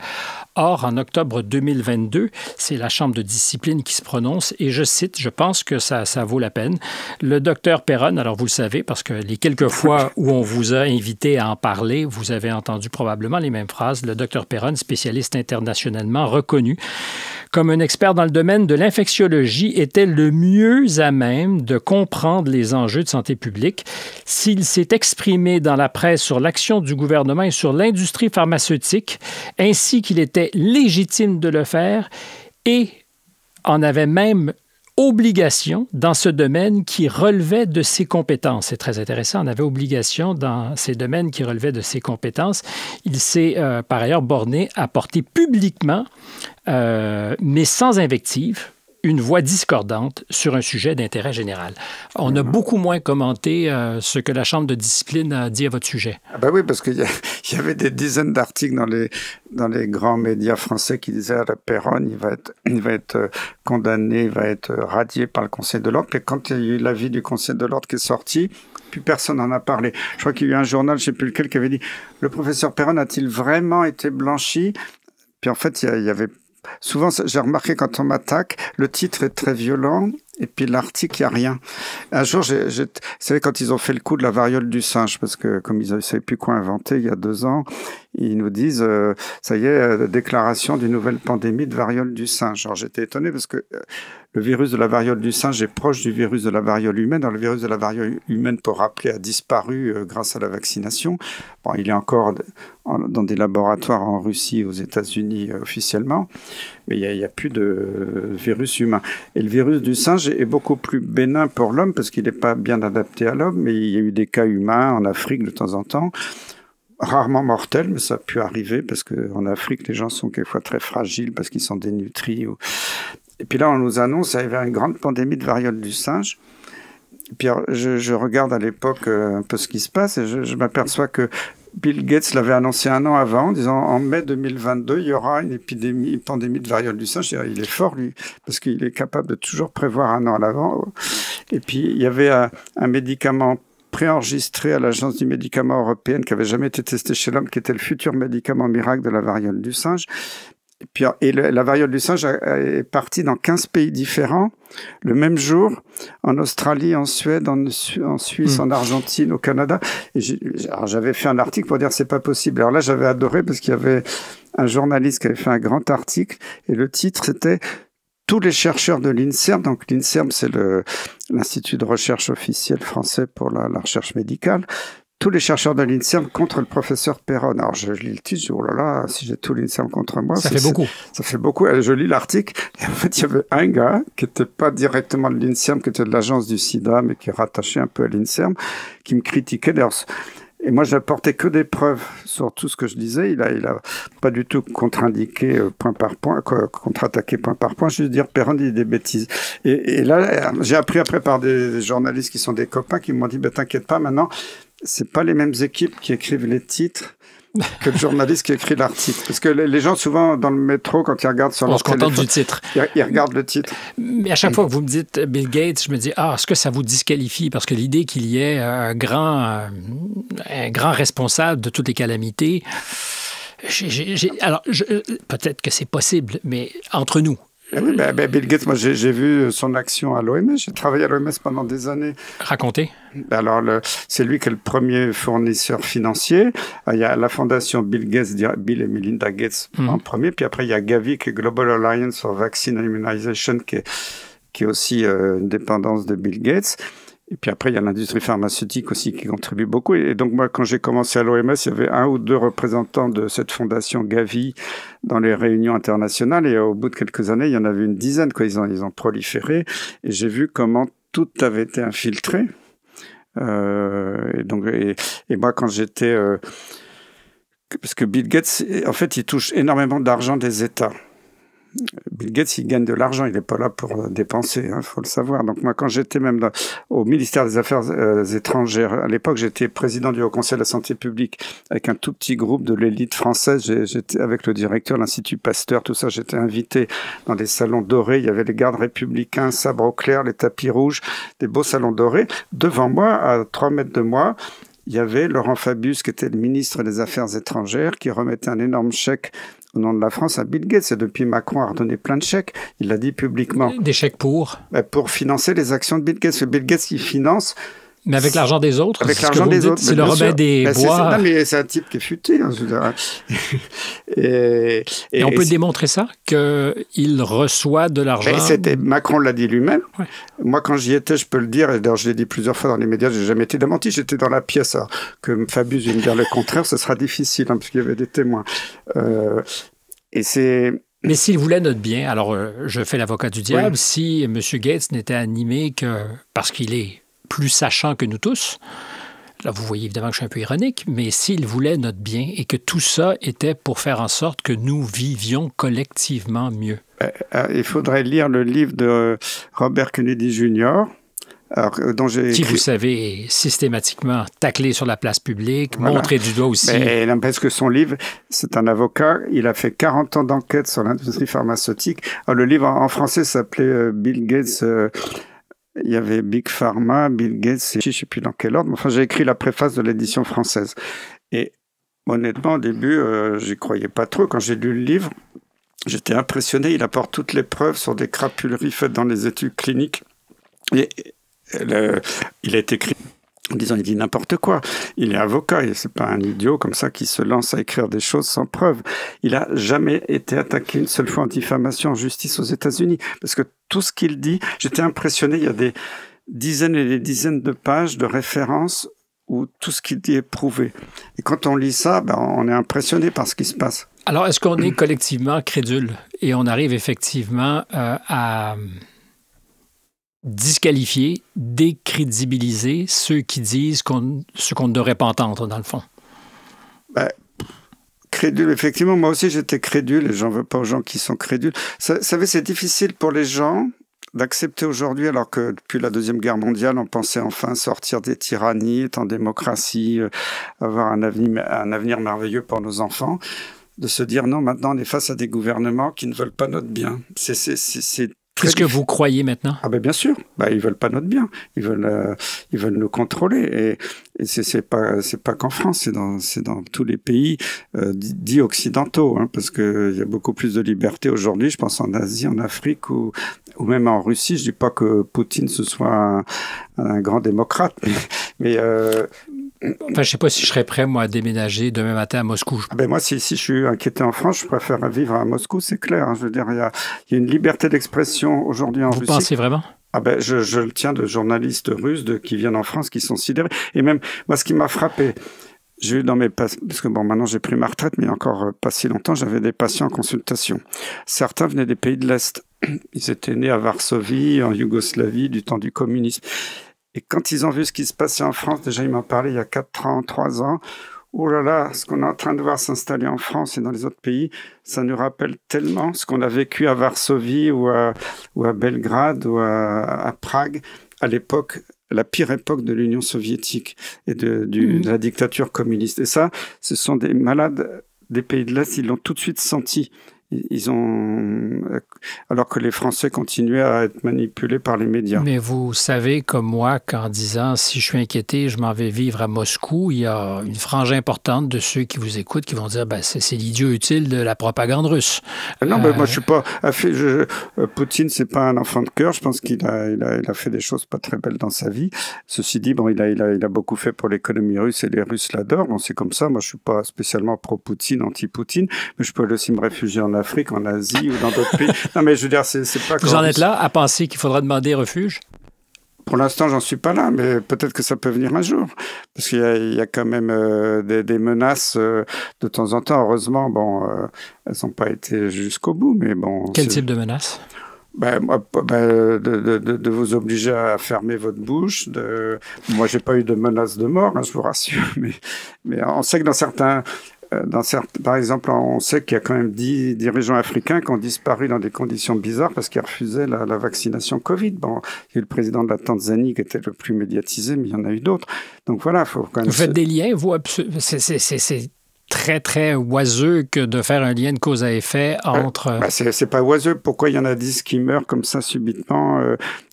Or, en octobre 2022, c'est la Chambre de discipline qui se prononce et je cite, je pense que ça vaut la peine. Le docteur Perron, alors vous le savez, parce que les quelques fois où on vous a invité à en parler, vous avez entendu probablement les mêmes phrases. Le docteur Perron, spécialiste internationalement reconnu comme un expert dans le domaine de l'infectiologie, était le mieux à même de comprendre les enjeux de santé publique. S'il s'est exprimé dans la presse sur l'action du gouvernement et sur l'industrie pharmaceutique, ainsi qu'il était légitime de le faire et en avait même obligation dans ce domaine qui relevait de ses compétences. C'est très intéressant. On avait obligation dans ces domaines qui relevaient de ses compétences. Il s'est par ailleurs borné à porter publiquement, mais sans invective, une voix discordante sur un sujet d'intérêt général. On a beaucoup moins commenté ce que la Chambre de discipline a dit à votre sujet. Ah ben oui, parce qu'il y avait des dizaines d'articles dans les grands médias français qui disaient « Perron, il va être condamné, il va être radié par le Conseil de l'Ordre ». Et quand il y a eu l'avis du Conseil de l'Ordre qui est sorti, plus personne n'en a parlé. Je crois qu'il y a eu un journal, je ne sais plus lequel, qui avait dit « Le professeur Perron a-t-il vraiment été blanchi ?» Puis en fait, il y avait souvent, j'ai remarqué quand on m'attaque, le titre est très violent. Et puis l'article, il n'y a rien. Un jour, vous savez, quand ils ont fait le coup de la variole du singe, parce que comme ils ne savaient plus quoi inventer il y a 2 ans, ils nous disent, ça y est, déclaration d'une nouvelle pandémie de variole du singe. Alors j'étais étonné parce que le virus de la variole du singe est proche du virus de la variole humaine. Alors, le virus de la variole humaine, pour rappeler, a disparu grâce à la vaccination. Bon, il est encore dans des laboratoires en Russie, aux États-Unis officiellement, mais il n'y a plus de virus humain. Et le virus du singe est beaucoup plus bénin pour l'homme parce qu'il n'est pas bien adapté à l'homme, mais il y a eu des cas humains en Afrique de temps en temps. Rarement mortels, mais ça a pu arriver parce qu'en Afrique, les gens sont quelquefois très fragiles parce qu'ils sont dénutris. Et puis là, on nous annonce qu'il y avait une grande pandémie de variole du singe. Et puis je regarde à l'époque un peu ce qui se passe et je m'aperçois que Bill Gates l'avait annoncé 1 an avant, en disant en mai 2022, il y aura une pandémie de variole du singe. Il est fort, lui, parce qu'il est capable de toujours prévoir 1 an à l'avant. Et puis, il y avait un médicament préenregistré à l'Agence du médicament européenne qui n'avait jamais été testé chez l'homme, qui était le futur médicament miracle de la variole du singe. La variole du singe est partie dans 15 pays différents, le même jour, en Australie, en Suède, en Suisse, en Argentine, au Canada. Et j'avais fait un article pour dire c'est pas possible. Alors là, j'avais adoré parce qu'il y avait un journaliste qui avait fait un grand article et le titre c'était tous les chercheurs de l'INSERM. Donc l'INSERM, c'est l'Institut de recherche officiel français pour la recherche médicale. Tous les chercheurs de l'INSERM contre le professeur Perron. Alors, je lis le titre, je dis, oh là là, si j'ai tout l'INSERM contre moi... Ça fait beaucoup. Ça fait beaucoup. Et je lis l'article, et en fait, il y avait un gars qui n'était pas directement de l'INSERM, qui était de l'agence du sida, mais qui est rattaché un peu à l'INSERM, qui me critiquait. D'ailleurs, et moi, j'apportais que des preuves sur tout ce que je disais. Il a pas du tout contre-indiqué point par point, contre-attaqué point par point. Je veux dire, Perron dit des bêtises. Et là, j'ai appris après par des journalistes qui sont des copains qui m'ont dit, t'inquiète pas, maintenant, c'est pas les mêmes équipes qui écrivent les titres que le journaliste qui écrit l'article. Parce que les gens, souvent, dans le métro, quand ils regardent sur leur téléphone... On se contente du titre. Ils regardent le titre. Mais à chaque fois que vous me dites Bill Gates, je me dis, est-ce que ça vous disqualifie? Parce que l'idée qu'il y ait un grand responsable de toutes les calamités... Alors, peut-être que c'est possible, mais entre nous... Oui, Bill Gates, moi j'ai vu son action à l'OMS, j'ai travaillé à l'OMS pendant des années. Racontez. Alors c'est lui qui est le premier fournisseur financier. Il y a la fondation Bill Gates, Bill et Melinda Gates en premier, puis après il y a Gavi qui est Global Alliance for Vaccine and Immunization qui est aussi une dépendance de Bill Gates. Et puis après, il y a l'industrie pharmaceutique aussi qui contribue beaucoup. Et donc moi, quand j'ai commencé à l'OMS, il y avait 1 ou 2 représentants de cette fondation Gavi dans les réunions internationales. Et au bout de quelques années, il y en avait une dizaine. Ils ont proliféré. Et j'ai vu comment tout avait été infiltré. Et moi, quand j'étais... parce que Bill Gates, en fait, il touche énormément d'argent des États. Bill Gates, il gagne de l'argent, il n'est pas là pour dépenser, faut le savoir. Donc moi, quand j'étais même au ministère des Affaires étrangères, à l'époque, j'étais président du Haut Conseil de la Santé publique avec un tout petit groupe de l'élite française. J'étais avec le directeur de l'Institut Pasteur, tout ça. J'étais invité dans des salons dorés. Il y avait les gardes républicains, sabre au clair, les tapis rouges, des beaux salons dorés. Devant moi, à 3 mètres de moi, il y avait Laurent Fabius, qui était le ministre des Affaires étrangères, qui remettait un énorme chèque au nom de la France à Bill Gates. Et depuis, Macron a redonné plein de chèques. Il l'a dit publiquement. Des chèques pour? Pour financer les actions de Bill Gates. Bill Gates, il finance... Mais avec l'argent des autres? Avec l'argent des autres. C'est le Robin des Bois. Non, mais c'est un type qui est futé. Et on peut démontrer ça? Qu'il reçoit de l'argent? Macron l'a dit lui-même. Ouais. Moi, quand j'y étais, je peux le dire, et d'ailleurs, je l'ai dit plusieurs fois dans les médias, je n'ai jamais été démenti. J'étais dans la pièce. Alors, que Fabius vienne dire le contraire, ce sera difficile, parce qu'il y avait des témoins. Mais s'il voulait notre bien, alors je fais l'avocat du diable, oui. Si M. Gates n'était animé que parce qu'il est plus sachant que nous tous, là vous voyez évidemment que je suis un peu ironique, mais s'il voulait notre bien et que tout ça était pour faire en sorte que nous vivions collectivement mieux. Il faudrait lire le livre de Robert Kennedy Jr., qui, vous savez, est systématiquement taclé sur la place publique, voilà. Montré du doigt aussi. Parce que son livre, c'est un avocat, il a fait 40 ans d'enquête sur l'industrie pharmaceutique. Alors, le livre en français s'appelait Bill Gates... il y avait Big Pharma, Bill Gates, je ne sais plus dans quel ordre. Enfin, j'ai écrit la préface de l'édition française. Et honnêtement, au début, j'y croyais pas trop. Quand j'ai lu le livre, J'étais impressionné. Il apporte toutes les preuves sur des crapuleries faites dans les études cliniques. Et il a été écrit en disant, il dit n'importe quoi. Il est avocat, et c'est pas un idiot comme ça qui se lance à écrire des choses sans preuve. Il a jamais été attaqué une seule fois en diffamation en justice aux États-Unis. Parce que tout ce qu'il dit, j'étais impressionné. Il y a des dizaines et des dizaines de pages de références où tout ce qu'il dit est prouvé. Et quand on lit ça, on est impressionné par ce qui se passe. Alors, est-ce qu'on est collectivement crédule et on arrive effectivement à disqualifier, décrédibiliser ceux qui disent ce qu'on ne devrait pas entendre, dans le fond? Crédule, effectivement. Moi aussi, j'étais crédule et j'en veux pas aux gens qui sont crédules. Vous savez, c'est difficile pour les gens d'accepter aujourd'hui, alors que depuis la Deuxième Guerre mondiale, on pensait enfin sortir des tyrannies, être en démocratie, avoir un avenir merveilleux pour nos enfants, de se dire non, maintenant on est face à des gouvernements qui ne veulent pas notre bien. Qu'est-ce que vous croyez maintenant? Ah ben bien sûr, ils veulent pas notre bien, ils veulent nous contrôler et c'est pas qu'en France, c'est dans tous les pays dits occidentaux, hein, parce que il y a beaucoup plus de liberté aujourd'hui, je pense en Asie, en Afrique ou même en Russie. Je dis pas que Poutine ce soit un grand démocrate, mais Enfin, je sais pas si je serais prêt, moi, à déménager demain matin à Moscou. Moi, si je suis inquiété en France, je préfère vivre à Moscou, c'est clair. Hein. Je veux dire, il y a une liberté d'expression aujourd'hui en Russie. Vous pensez vraiment? Je le tiens de journalistes russes qui viennent en France, qui sont sidérés. Et même, moi, ce qui m'a frappé, j'ai eu dans mes parce que maintenant j'ai pris ma retraite, mais il y a encore pas si longtemps, j'avais des patients en consultation. Certains venaient des pays de l'Est. Ils étaient nés à Varsovie, en Yougoslavie, du temps du communisme. Et quand ils ont vu ce qui se passait en France, déjà ils m'en parlaient il y a 4 ans, 3 ans, oh là là, ce qu'on est en train de voir s'installer en France et dans les autres pays, ça nous rappelle tellement ce qu'on a vécu à Varsovie ou à Belgrade ou à Prague, à l'époque, la pire époque de l'Union soviétique et de la dictature communiste. Et ça, ce sont des malades des pays de l'Est, ils l'ont tout de suite senti. Alors que les Français continuaient à être manipulés par les médias. Mais vous savez, comme moi, qu'en disant si je suis inquiété, je m'en vais vivre à Moscou, il y a une frange importante de ceux qui vous écoutent qui vont dire c'est l'idiot utile de la propagande russe. Non, mais moi je suis pas. Poutine, c'est pas un enfant de cœur. Je pense qu'il a fait des choses pas très belles dans sa vie. Ceci dit, il a beaucoup fait pour l'économie russe et les Russes l'adorent. Bon, c'est comme ça. Moi, je suis pas spécialement pro-Poutine, anti-Poutine, mais je peux aussi me réfugier en Afrique, en Asie ou dans d'autres pays. Non, mais je veux dire, c'est pas... Vous en êtes là à penser qu'il faudra demander refuge? Pour l'instant, j'en suis pas là, mais peut-être que ça peut venir un jour. Parce qu'il y a quand même des menaces de temps en temps. Heureusement, elles n'ont pas été jusqu'au bout, mais bon... Quel type de menaces? De vous obliger à fermer votre bouche. Moi, j'ai pas eu de menace de mort, hein, je vous rassure, mais on sait que par exemple, on sait qu'il y a quand même 10 dirigeants africains qui ont disparu dans des conditions bizarres parce qu'ils refusaient la vaccination Covid. Bon, il y a eu le président de la Tanzanie qui était le plus médiatisé, mais il y en a eu d'autres. Donc voilà, faut quand même... Vous faites des liens, vous, c'est très, très oiseux que de faire un lien de cause à effet entre... c'est pas oiseux. Pourquoi il y en a 10 qui meurent comme ça subitement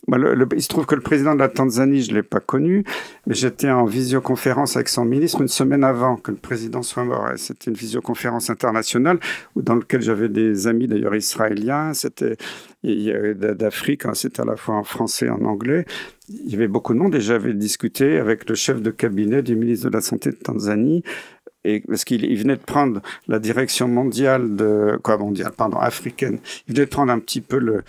il se trouve que le président de la Tanzanie, je l'ai pas connu, mais j'étais en visioconférence avec son ministre une semaine avant que le président soit mort. C'était une visioconférence internationale dans laquelle j'avais des amis d'ailleurs israéliens, d'Afrique, hein, c'était à la fois en français et en anglais. Il y avait beaucoup de monde et j'avais discuté avec le chef de cabinet du ministre de la Santé de Tanzanie. Et parce qu'il venait de prendre la direction africaine. Il venait de prendre un petit peu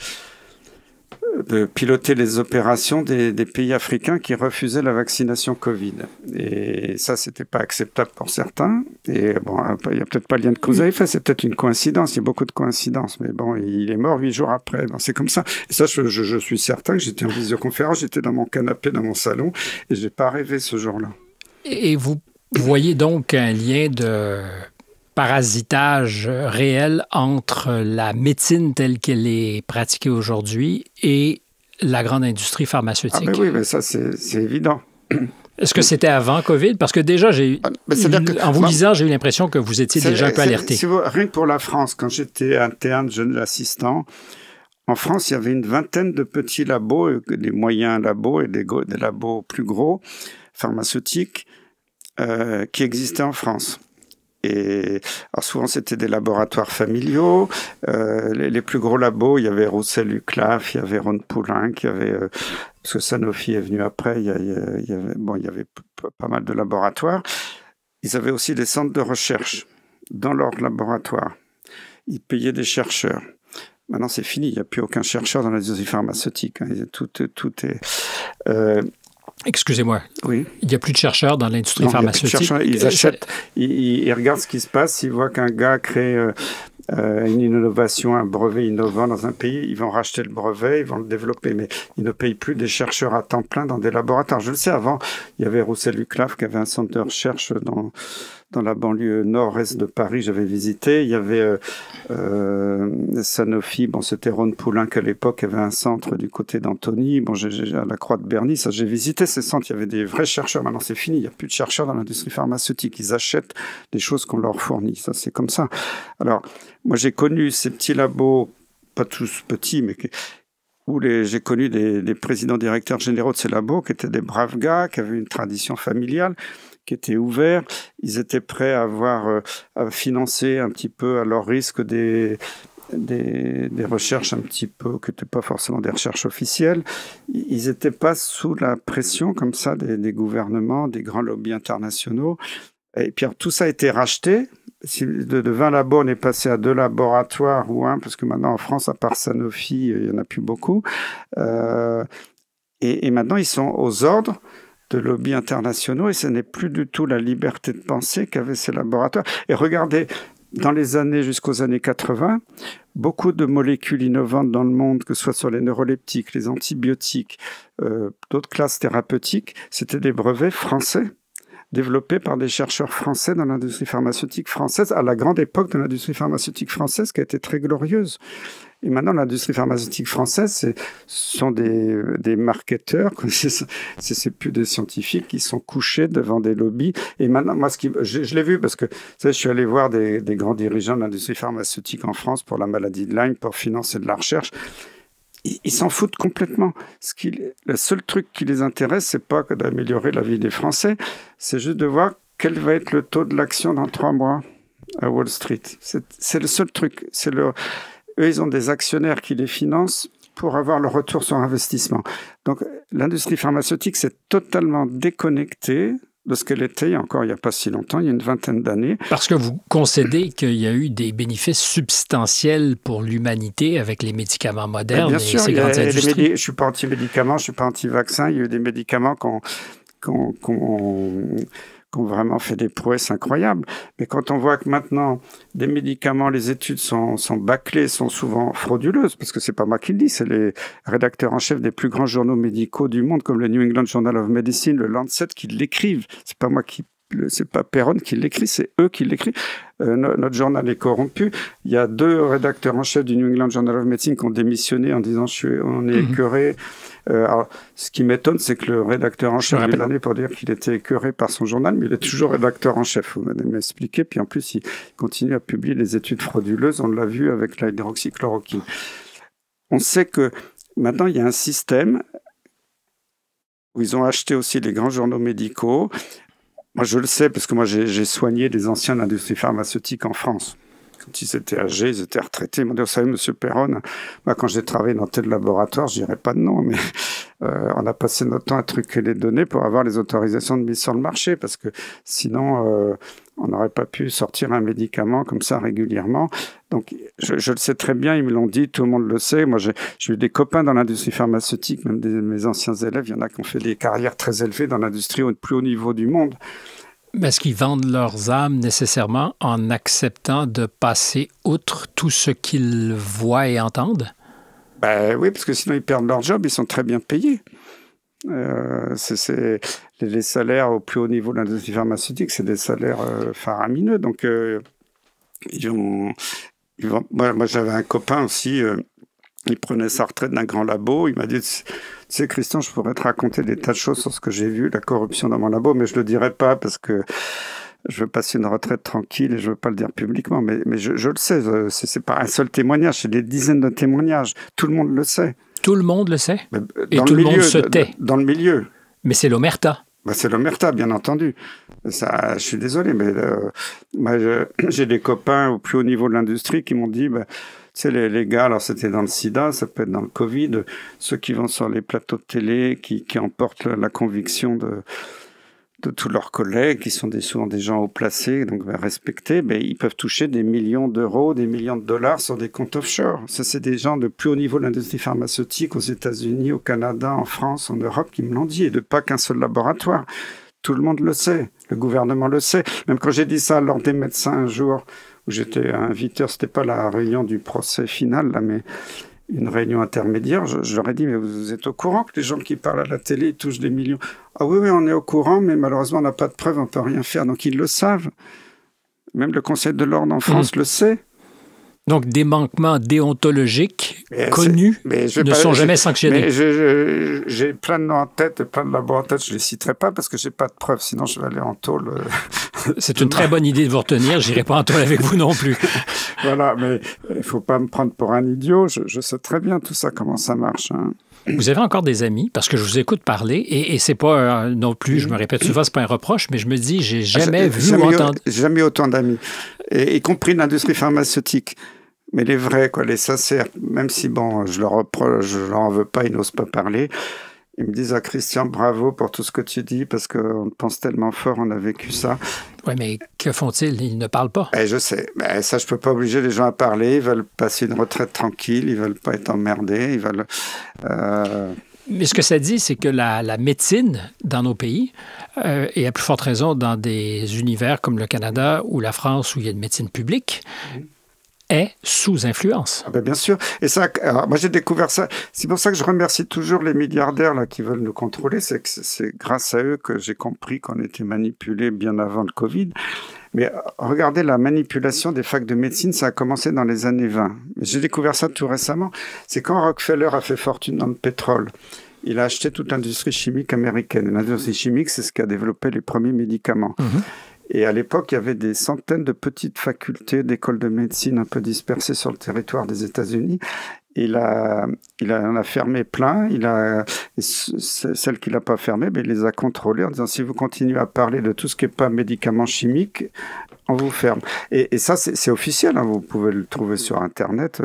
de piloter les opérations des pays africains qui refusaient la vaccination Covid. Et ça, c'était pas acceptable pour certains. Et bon, il y a peut-être pas de lien de cause à effet, c'est peut-être une coïncidence. Il y a beaucoup de coïncidences. Mais bon, il est mort 8 jours après. C'est comme ça. Et ça, je suis certain que j'étais en visioconférence, j'étais dans mon canapé, dans mon salon, et j'ai pas rêvé ce jour-là. Et vous voyez donc un lien de parasitage réel entre la médecine telle qu'elle est pratiquée aujourd'hui et la grande industrie pharmaceutique? Oui, mais ça, c'est évident. Est-ce que c'était avant COVID? Parce que déjà, en vous lisant, j'ai eu l'impression que vous étiez déjà un peu alerté. Rien que pour la France, quand j'étais interne, jeune assistant, en France, il y avait une vingtaine de petits labos, des moyens labos et des labos plus gros, pharmaceutiques, qui existaient en France. Et alors souvent, c'était des laboratoires familiaux. Les plus gros labos, il y avait Roussel-Uclaf, il y avait Rhône-Poulenc, il y avait... parce que Sanofi est venu après, il y avait pas mal de laboratoires. Ils avaient aussi des centres de recherche dans leur laboratoire. Ils payaient des chercheurs. Maintenant, c'est fini. Il n'y a plus aucun chercheur dans l'industrie pharmaceutique. Hein. Tout est... Excusez-moi. Oui. Il n'y a plus de chercheurs dans l'industrie pharmaceutique. Ils achètent, ils regardent ce qui se passe. Ils voient qu'un gars crée une innovation, un brevet innovant dans un pays. Ils vont racheter le brevet, ils vont le développer. Mais ils ne payent plus des chercheurs à temps plein dans des laboratoires. Je le sais, avant, il y avait Roussel-Uclaf qui avait un centre de recherche dans la banlieue nord-est de Paris, j'avais visité. Il y avait Sanofi, bon, c'était Rhône-Poulenc à l'époque, il y avait un centre du côté d'Antony, bon, à la Croix de Berny, ça j'ai visité ces centres, il y avait des vrais chercheurs. Maintenant c'est fini, il n'y a plus de chercheurs dans l'industrie pharmaceutique, ils achètent des choses qu'on leur fournit, ça c'est comme ça. Alors, moi j'ai connu ces petits labos, pas tous petits, mais où j'ai connu des présidents directeurs généraux de ces labos qui étaient des braves gars, qui avaient une tradition familiale, qui étaient ouverts. Ils étaient prêts à financer un petit peu à leur risque des recherches un petit peu, qui n'étaient pas forcément des recherches officielles. Ils n'étaient pas sous la pression comme ça des gouvernements, des grands lobbies internationaux. Et puis tout ça a été racheté. De 20 labos, on est passé à 2 laboratoires ou 1, parce que maintenant en France, à part Sanofi, il n'y en a plus beaucoup. Et maintenant, ils sont aux ordres de lobbies internationaux et ce n'est plus du tout la liberté de penser qu'avaient ces laboratoires. Et regardez, dans les années jusqu'aux années 80, beaucoup de molécules innovantes dans le monde, que ce soit sur les neuroleptiques, les antibiotiques, d'autres classes thérapeutiques, c'était des brevets français, développés par des chercheurs français dans l'industrie pharmaceutique française, à la grande époque de l'industrie pharmaceutique française, qui a été très glorieuse. Et maintenant, l'industrie pharmaceutique française, ce sont des marketeurs, c'est plus des scientifiques qui sont couchés devant des lobbies. Et maintenant, moi, je l'ai vu parce que je suis allé voir des grands dirigeants de l'industrie pharmaceutique en France pour la maladie de Lyme, pour financer de la recherche. Ils s'en foutent complètement. Le seul truc qui les intéresse, c'est pas que d'améliorer la vie des Français, c'est juste de voir quel va être le taux de l'action dans 3 mois à Wall Street. C'est le seul truc. Eux, ils ont des actionnaires qui les financent pour avoir le retour sur investissement. Donc, l'industrie pharmaceutique s'est totalement déconnectée de ce qu'elle était il n'y a pas si longtemps, il y a une vingtaine d'années. Parce que vous concédez qu'il y a eu des bénéfices substantiels pour l'humanité avec les médicaments modernes. Bien sûr, ces grandes industries. Je ne suis pas anti-médicaments, je ne suis pas anti-vaccin. Il y a eu des médicaments qui ont vraiment fait des prouesses incroyables. Mais quand on voit que maintenant, des médicaments, les études sont bâclées, sont souvent frauduleuses, parce que c'est pas moi qui le dis, c'est les rédacteurs en chef des plus grands journaux médicaux du monde, comme le New England Journal of Medicine, le Lancet, qui l'écrivent. C'est pas Perron qui l'écrit, c'est eux qui l'écrivent. Notre journal est corrompu. Il y a 2 rédacteurs en chef du New England Journal of Medicine qui ont démissionné en disant on est écœuré. Alors, ce qui m'étonne, c'est que le rédacteur en chef de l'année pour dire qu'il était écœuré par son journal, mais il est toujours rédacteur en chef. Vous m'expliquez. Puis en plus, il continue à publier des études frauduleuses. On l'a vu avec la hydroxychloroquine. On sait que maintenant, il y a un système où ils ont acheté aussi les grands journaux médicaux. Moi, je le sais parce que moi, j'ai soigné des anciens de l'industrie pharmaceutique en France. Quand ils étaient âgés, ils étaient retraités. Ils m'ont dit, vous savez, monsieur Perron, moi, quand j'ai travaillé dans tel laboratoire, je dirais pas de nom, mais on a passé notre temps à truquer les données pour avoir les autorisations de mise sur le marché, parce que sinon, on n'aurait pas pu sortir un médicament comme ça régulièrement. Donc, je le sais très bien, ils me l'ont dit, tout le monde le sait. Moi, j'ai eu des copains dans l'industrie pharmaceutique, même mes anciens élèves, il y en a qui ont fait des carrières très élevées dans l'industrie au plus haut niveau du monde. Mais est-ce qu'ils vendent leurs âmes nécessairement en acceptant de passer outre tout ce qu'ils voient et entendent? Ben oui, parce que sinon ils perdent leur job, ils sont très bien payés. Les salaires au plus haut niveau de l'industrie pharmaceutique, c'est des salaires faramineux. Donc, moi, j'avais un copain aussi, il prenait sa retraite d'un grand labo. Il m'a dit, tu sais, Christian, je pourrais te raconter des tas de choses sur ce que j'ai vu, la corruption dans mon labo, mais je le dirai pas parce que je veux passer une retraite tranquille et je veux pas le dire publiquement. Mais je le sais, c'est pas un seul témoignage, c'est des dizaines de témoignages. Tout le monde le sait. Tout le monde le sait. Et tout le monde se tait. Dans le milieu. Mais c'est l'omerta. C'est l'omerta, bien entendu. Ça, je suis désolé, mais moi, j'ai des copains au plus haut niveau de l'industrie qui m'ont dit, tu sais, les gars, alors c'était dans le sida, ça peut être dans le Covid, ceux qui vont sur les plateaux de télé, qui emportent la conviction de tous leurs collègues, qui sont souvent des gens haut placés, donc respectés, ils peuvent toucher des millions d'euros, des millions de dollars sur des comptes offshore. Ça, c'est des gens de plus haut niveau de l'industrie pharmaceutique aux États-Unis, au Canada, en France, en Europe, qui me l'ont dit, et de pas qu'un seul laboratoire. Tout le monde le sait, le gouvernement le sait. Même quand j'ai dit ça lors des médecins un jour, où j'étais invité, c'était pas la réunion du procès final, là, mais une réunion intermédiaire, je leur ai dit, mais vous êtes au courant que les gens qui parlent à la télé ils touchent des millions? Ah oui, on est au courant, mais malheureusement, on n'a pas de preuves, on ne peut rien faire. Donc, ils le savent. Même le Conseil de l'ordre en France le sait. Donc, des manquements déontologiques connus ne sont jamais sanctionnés. J'ai plein de noms en tête, plein de labos en tête, je ne les citerai pas parce que je n'ai pas de preuves, sinon je vais aller en tôle. C'est une très bonne idée de vous retenir, je n'irai pas en tôle avec vous non plus. Voilà, mais il ne faut pas me prendre pour un idiot, je sais très bien tout ça, comment ça marche. Vous avez encore des amis, parce que je vous écoute parler, et c'est pas non plus, je me répète souvent, c'est pas un reproche, mais je me dis, j'ai jamais vu ou entendu... Jamais autant d'amis, y compris l'industrie pharmaceutique. Mais les vrais, les sincères, même si, je leur en veux pas, ils n'osent pas parler. Ils me disent, Christian, bravo pour tout ce que tu dis, parce qu'on pense tellement fort, on a vécu ça. Oui, mais que font-ils? Ils ne parlent pas. Je sais. Ça, je peux pas obliger les gens à parler. Ils veulent passer une retraite tranquille, ils veulent pas être emmerdés, ils veulent... Mais ce que ça dit, c'est que la médecine dans nos pays, et à plus forte raison dans des univers comme le Canada ou la France où il y a une médecine publique, est sous influence. Bien sûr. Et ça, moi j'ai découvert ça. C'est pour ça que je remercie toujours les milliardaires là, qui veulent nous contrôler. C'est grâce à eux que j'ai compris qu'on était manipulés bien avant le Covid. Mais regardez, la manipulation des facs de médecine, ça a commencé dans les années 20. J'ai découvert ça tout récemment. C'est quand Rockefeller a fait fortune dans le pétrole. Il a acheté toute l'industrie chimique américaine. L'industrie chimique, c'est ce qui a développé les premiers médicaments. Et à l'époque, il y avait des centaines de petites facultés d'écoles de médecine un peu dispersées sur le territoire des États-Unis. Il en a fermé plein. Celles qu'il n'a pas fermées, il les a contrôlées en disant si vous continuez à parler de tout ce qui n'est pas médicaments chimiques, on vous ferme. Et ça, c'est officiel. Vous pouvez le trouver sur Internet.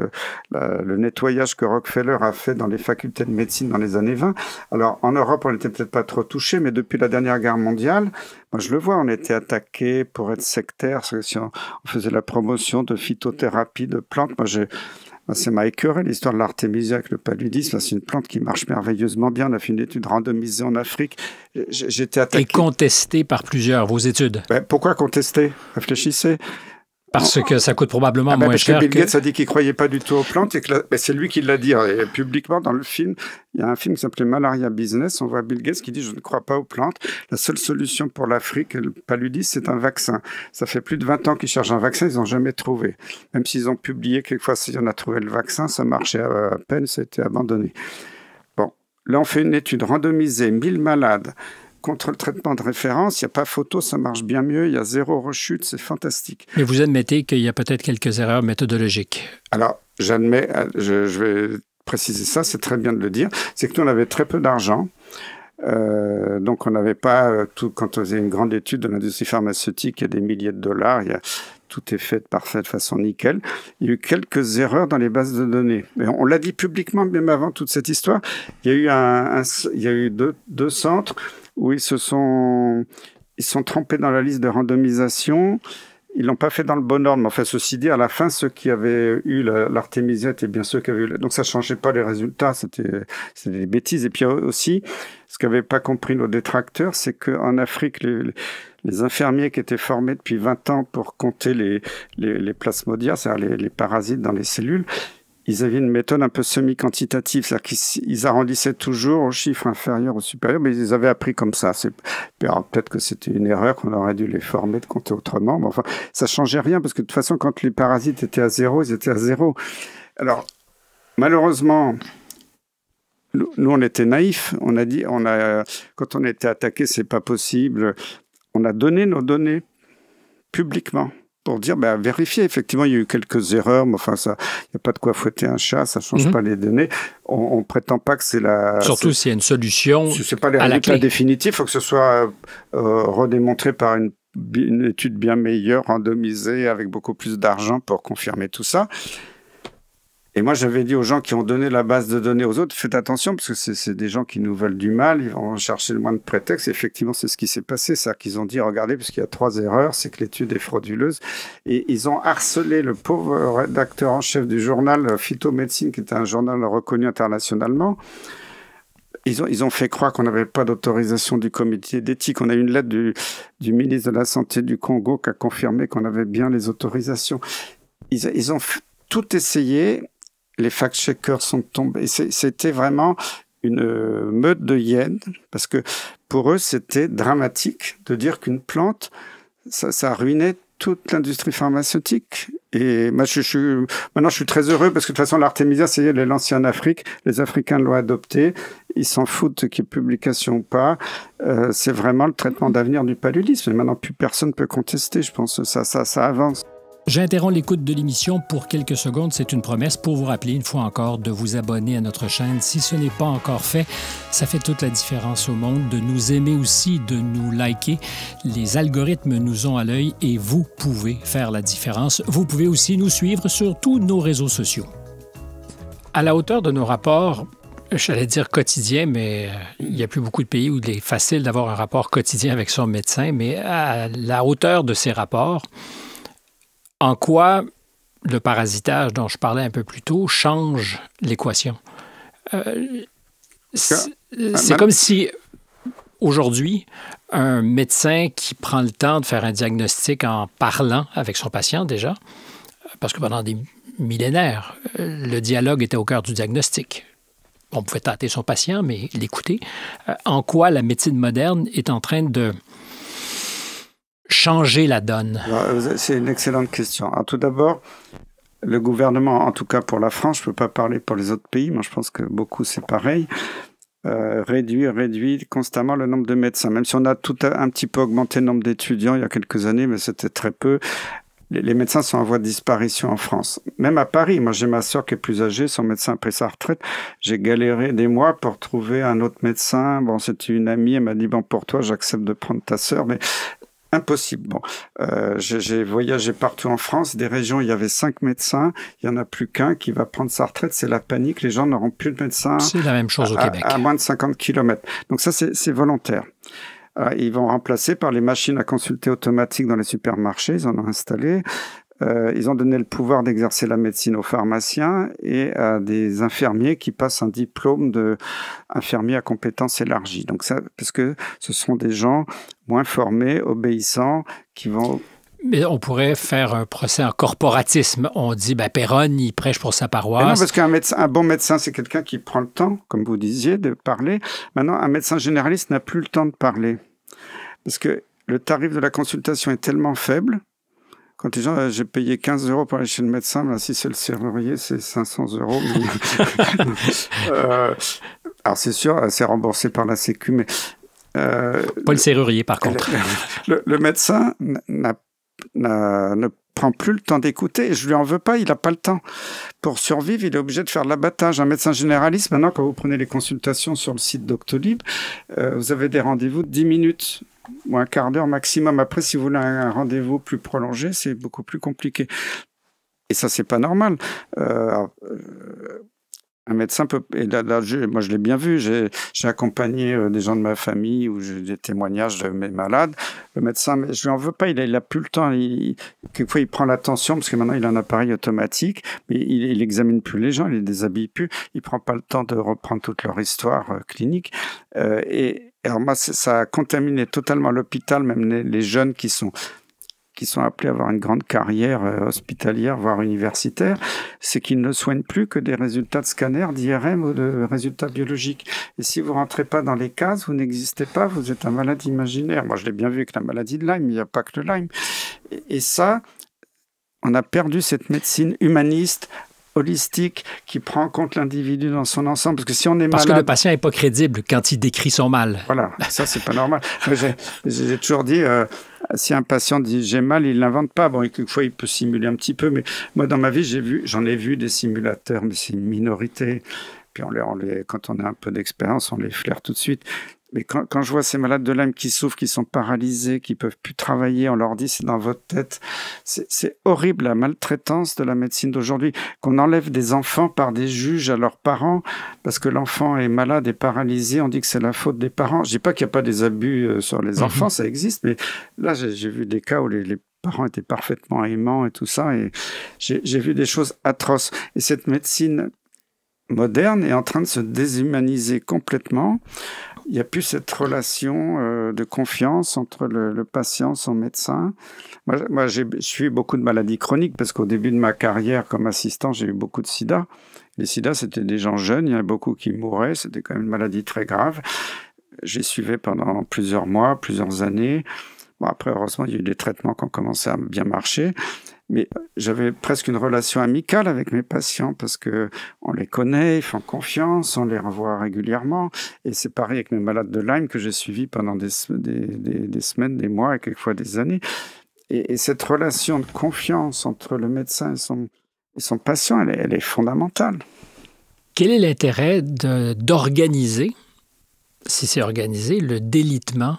Le nettoyage que Rockefeller a fait dans les facultés de médecine dans les années 20. Alors, en Europe, on n'était peut-être pas trop touchés, mais depuis la dernière guerre mondiale, moi, je le vois, on était attaqués pour être sectaires. Si on faisait la promotion de phytothérapie, de plantes. Ça m'a écœuré l'histoire de l'artémisia avec le paludisme. C'est une plante qui marche merveilleusement bien. On a fait une étude randomisée en Afrique. J'étais attaqué. Et contestée par plusieurs, vos études. Pourquoi contester? Réfléchissez. Parce que ça coûte probablement moins cher. Parce que Bill Gates a dit qu'il ne croyait pas du tout aux plantes. Et que c'est lui qui l'a dit publiquement dans le film. Il y a un film qui s'appelait Malaria Business. On voit Bill Gates qui dit « Je ne crois pas aux plantes. La seule solution pour l'Afrique, le paludisme, c'est un vaccin. » Ça fait plus de 20 ans qu'ils cherchent un vaccin. Ils n'ont jamais trouvé. Même s'ils ont publié quelquefois, si on a trouvé le vaccin, ça marchait à peine. Ça a été abandonné. Bon, là, on fait une étude randomisée, 1000 malades. Contre le traitement de référence, il n'y a pas photo, ça marche bien mieux, il y a 0 rechute, c'est fantastique. Mais vous admettez qu'il y a peut-être quelques erreurs méthodologiques. Alors, j'admets, je vais préciser ça, c'est très bien de le dire, c'est que nous, on avait très peu d'argent. Donc, on n'avait pas tout. Quand on faisait une grande étude de l'industrie pharmaceutique, il y a des milliers de dollars, tout est fait de façon nickel. Il y a eu quelques erreurs dans les bases de données. Mais on l'a dit publiquement, même avant toute cette histoire. Il y a eu deux centres où ils sont trompés dans la liste de randomisation. Ils l'ont pas fait dans le bon ordre. Mais enfin, ceci dit, à la fin, ceux qui avaient eu l'artémisia étaient bien ceux qui avaient eu... Donc, ça changeait pas les résultats. C'était des bêtises. Et puis aussi, ce qu'avaient pas compris nos détracteurs, c'est qu'en Afrique, les infirmiers qui étaient formés depuis 20 ans pour compter les plasmodias, c'est-à-dire les parasites dans les cellules, ils avaient une méthode un peu semi-quantitative, c'est-à-dire qu'ils arrondissaient toujours aux chiffres inférieurs ou supérieurs, mais ils avaient appris comme ça. Alors, peut-être que c'était une erreur, qu'on aurait dû les former de compter autrement, mais enfin, ça changeait rien, parce que de toute façon, quand les parasites étaient à 0, ils étaient à 0. Alors, malheureusement, nous, on était naïfs. On a dit, quand on était attaqué, c'est pas possible. On a donné nos données publiquement. pour dire, vérifiez. Effectivement, il y a eu quelques erreurs, mais enfin, il n'y a pas de quoi fouetter un chat, ça ne change pas les données. On ne prétend pas que c'est la... Surtout s'il y a une solution ce n'est pas les résultats définitifs, il faut que ce soit redémontré par une étude bien meilleure, randomisée, avec beaucoup plus d'argent pour confirmer tout ça. Et moi, j'avais dit aux gens qui ont donné la base de données aux autres, faites attention, parce que c'est des gens qui nous veulent du mal, ils vont chercher le moins de prétextes. Et effectivement, c'est ce qui s'est passé, c'est-à-dire qu'ils ont dit, regardez, puisqu'il y a 3 erreurs, c'est que l'étude est frauduleuse. Et ils ont harcelé le pauvre rédacteur en chef du journal Phytomédecine, qui était un journal reconnu internationalement. Ils ont fait croire qu'on n'avait pas d'autorisation du comité d'éthique. On a eu une lettre du ministre de la Santé du Congo qui a confirmé qu'on avait bien les autorisations. Ils ont tout essayé. Les fact-checkers sont tombés. C'était vraiment une meute de hyènes, parce que pour eux, c'était dramatique de dire qu'une plante, ça ruinait toute l'industrie pharmaceutique. Et moi, maintenant, je suis très heureux, parce que de toute façon, l'artémisia, c'est elle est lancée en Afrique. Les Africains l'ont adopté. Ils s'en foutent qu'il y ait publication ou pas. C'est vraiment le traitement d'avenir du paludisme. Et maintenant, plus personne ne peut contester, je pense. Ça avance. J'interromps l'écoute de l'émission pour quelques secondes. C'est une promesse pour vous rappeler une fois encore de vous abonner à notre chaîne. Si ce n'est pas encore fait, ça fait toute la différence au monde. De nous aimer aussi, de nous liker. Les algorithmes nous ont à l'œil et vous pouvez faire la différence. Vous pouvez aussi nous suivre sur tous nos réseaux sociaux. À la hauteur de nos rapports, j'allais dire quotidien, mais il n'y a plus beaucoup de pays où il est facile d'avoir un rapport quotidien avec son médecin. Mais à la hauteur de ces rapports, en quoi le parasitage dont je parlais un peu plus tôt change l'équation? C'est comme si, aujourd'hui, un médecin qui prend le temps de faire un diagnostic en parlant avec son patient déjà, parce que pendant des millénaires, le dialogue était au cœur du diagnostic. On pouvait tâter son patient, mais l'écouter. En quoi la médecine moderne est en train de changer la donne? C'est une excellente question. Alors, tout d'abord, le gouvernement, en tout cas pour la France, je ne peux pas parler pour les autres pays, moi je pense que beaucoup c'est pareil, réduit constamment le nombre de médecins. Même si on a un petit peu augmenté le nombre d'étudiants il y a quelques années, mais c'était très peu. Les médecins sont en voie de disparition en France. Même à Paris, moi j'ai ma sœur qui est plus âgée, son médecin a pris sa retraite. J'ai galéré des mois pour trouver un autre médecin. Bon, c'était une amie, elle m'a dit, bon pour toi j'accepte de prendre ta sœur, mais impossible. Bon, j'ai voyagé partout en France, des régions, il y avait 5 médecins, il n'y en a plus qu'un qui va prendre sa retraite, c'est la panique, les gens n'auront plus de médecins. C'est la même chose au Québec. À moins de 50 km. Donc ça, c'est volontaire. Ils vont remplacer par les machines à consulter automatiques dans les supermarchés, ils en ont installé. Ils ont donné le pouvoir d'exercer la médecine aux pharmaciens et à des infirmiers qui passent un diplôme d'infirmier à compétences élargies. Donc ça, parce que ce sont des gens moins formés, obéissants, qui vont... Mais on pourrait faire un procès en corporatisme. On dit, Péronne, il prêche pour sa paroisse. Mais non, parce qu'un bon médecin, c'est quelqu'un qui prend le temps, comme vous disiez, de parler. Maintenant, un médecin généraliste n'a plus le temps de parler. Parce que le tarif de la consultation est tellement faible. Quand les gens, j'ai payé 15 € pour aller chez le médecin, si c'est le serrurier, c'est 500 €. Alors c'est sûr, c'est remboursé par la Sécu, mais... pas le serrurier, par contre. Le médecin ne prend plus le temps d'écouter. Je lui en veux pas, il n'a pas le temps. Pour survivre, il est obligé de faire de l'abattage. Un médecin généraliste, maintenant, quand vous prenez les consultations sur le site Doctolib, vous avez des rendez-vous de 10 minutes ou un quart d'heure maximum. Après, si vous voulez un rendez-vous plus prolongé, c'est beaucoup plus compliqué. Et ça, c'est pas normal. Un médecin peut... Et là, moi, je l'ai bien vu. J'ai accompagné des gens de ma famille où j'ai des témoignages de mes malades. Le médecin, mais je lui en veux pas. Il a plus le temps. Quelquefois, il prend l'attention parce que maintenant, il a un appareil automatique. Mais il examine plus les gens. Il les déshabille plus. Il prend pas le temps de reprendre toute leur histoire clinique. Et alors moi, ça a contaminé totalement l'hôpital, même les jeunes qui sont appelés à avoir une grande carrière hospitalière, voire universitaire, c'est qu'ils ne soignent plus que des résultats de scanner, d'IRM ou de résultats biologiques. Et si vous ne rentrez pas dans les cases, vous n'existez pas, vous êtes un malade imaginaire. Moi, je l'ai bien vu avec la maladie de Lyme, il n'y a pas que le Lyme. Et ça, on a perdu cette médecine humaniste, holistique qui prend en compte l'individu dans son ensemble. Parce que si on est Parce malade... que le patient n'est pas crédible quand il décrit son mal. Voilà, ça, c'est pas normal. J'ai toujours dit, si un patient dit « j'ai mal », il l'invente pas. Bon, quelquefois, il peut simuler un petit peu, mais moi, dans ma vie, j'en ai vu des simulateurs, mais c'est une minorité. Puis quand on a un peu d'expérience, on les flaire tout de suite. Mais quand je vois ces malades de Lyme qui souffrent, qui sont paralysés, qui peuvent plus travailler, on leur dit c'est dans votre tête. C'est horrible la maltraitance de la médecine d'aujourd'hui. Qu'on enlève des enfants par des juges à leurs parents parce que l'enfant est malade et paralysé, on dit que c'est la faute des parents. Je dis pas qu'il n'y a pas des abus sur les enfants, ça existe, mais là j'ai vu des cas où les parents étaient parfaitement aimants et tout ça, et j'ai vu des choses atroces. Et cette médecine moderne est en train de se déshumaniser complètement. Il n'y a plus cette relation de confiance entre le patient, son médecin. Moi j'ai suivi beaucoup de maladies chroniques parce qu'au début de ma carrière comme assistant, j'ai eu beaucoup de sida. Les sida, c'était des gens jeunes, il y en a beaucoup qui mouraient, c'était quand même une maladie très grave. J'ai suivi pendant plusieurs mois, plusieurs années. Bon, après, heureusement, il y a eu des traitements qui ont commencé à bien marcher. Mais j'avais presque une relation amicale avec mes patients parce que on les connaît, ils font confiance, on les revoit régulièrement. Et c'est pareil avec mes malades de Lyme que j'ai suivis pendant des semaines, des mois et quelquefois des années. Et cette relation de confiance entre le médecin et son patient, elle est fondamentale. Quel est l'intérêt d'organiser, si c'est organisé, le délitement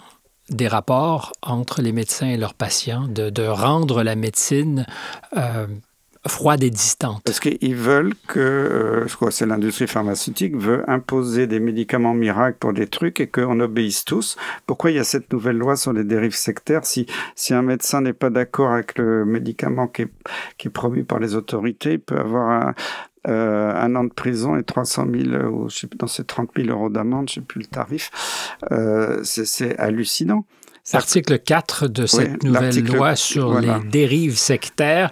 des rapports entre les médecins et leurs patients, de rendre la médecine froide et distante? Parce qu'ils veulent que, je crois que c'est l'industrie pharmaceutique, veut imposer des médicaments miracles pour des trucs et qu'on obéisse tous. Pourquoi il y a cette nouvelle loi sur les dérives sectaires? Si un médecin n'est pas d'accord avec le médicament qui est promu par les autorités, il peut avoir un an de prison et 300 000, ou je sais plus, dans ces 30 000 euros d'amende, je ne sais plus le tarif. C'est hallucinant. Article 4 de cette nouvelle loi sur les dérives sectaires.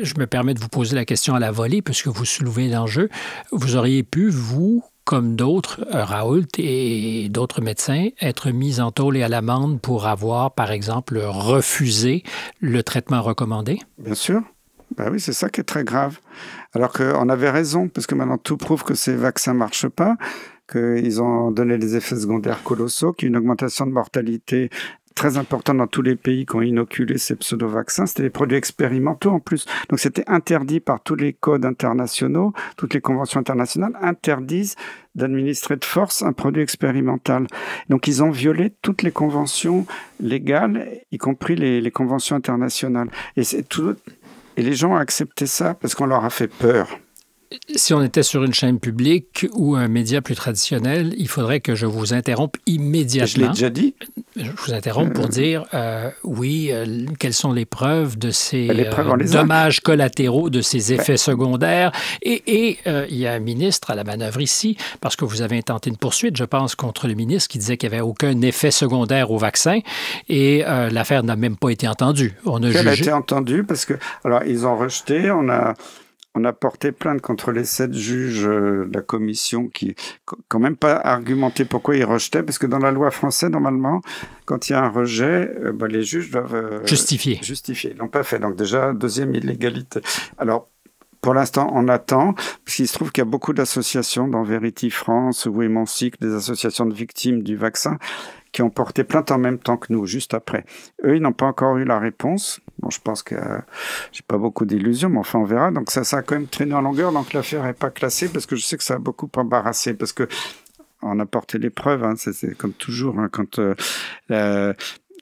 Je me permets de vous poser la question à la volée, puisque vous soulevez l'enjeu. Vous auriez pu, vous, comme d'autres, Raoult et d'autres médecins, être mis en tôle et à l'amende pour avoir, par exemple, refusé le traitement recommandé? Bien sûr. Ben oui, c'est ça qui est très grave. Alors qu'on avait raison, parce que maintenant tout prouve que ces vaccins ne marchent pas, qu'ils ont donné des effets secondaires colossaux, qu'il y a une augmentation de mortalité très importante dans tous les pays qui ont inoculé ces pseudo-vaccins. C'était des produits expérimentaux en plus. Donc c'était interdit par tous les codes internationaux, toutes les conventions internationales interdisent d'administrer de force un produit expérimental. Donc ils ont violé toutes les conventions légales, y compris les conventions internationales. Et les gens ont accepté ça parce qu'on leur a fait peur. Si on était sur une chaîne publique ou un média plus traditionnel, il faudrait que je vous interrompe immédiatement. Je l'ai déjà dit. Je vous interromps pour dire, quelles sont les preuves de ces preuves, dommages collatéraux, de ces effets secondaires. Et il y a un ministre à la manœuvre ici, parce que vous avez intenté une poursuite, je pense, contre le ministre qui disait qu'il n'y avait aucun effet secondaire au vaccin. Et l'affaire n'a même pas été entendue. Elle a été entendue parce que, alors, ils ont rejeté, on a porté plainte contre les 7 juges de la commission qui quand même pas argumenté pourquoi ils rejetaient, parce que dans la loi française, normalement, quand il y a un rejet, les juges doivent justifier. Ils l'ont pas fait. Donc déjà, deuxième illégalité. Alors, pour l'instant, on attend, parce qu'il se trouve qu'il y a beaucoup d'associations, dans Vérity France ou Émoncic, des associations de victimes du vaccin, qui ont porté plainte en même temps que nous, juste après. Eux, ils n'ont pas encore eu la réponse. Bon, je pense que j'ai pas beaucoup d'illusions, mais enfin, on verra. Donc ça a quand même traîné en longueur, donc l'affaire n'est pas classée, parce que je sais que ça a beaucoup embarrassé, parce que on a porté les preuves, hein, c'est comme toujours, hein, quand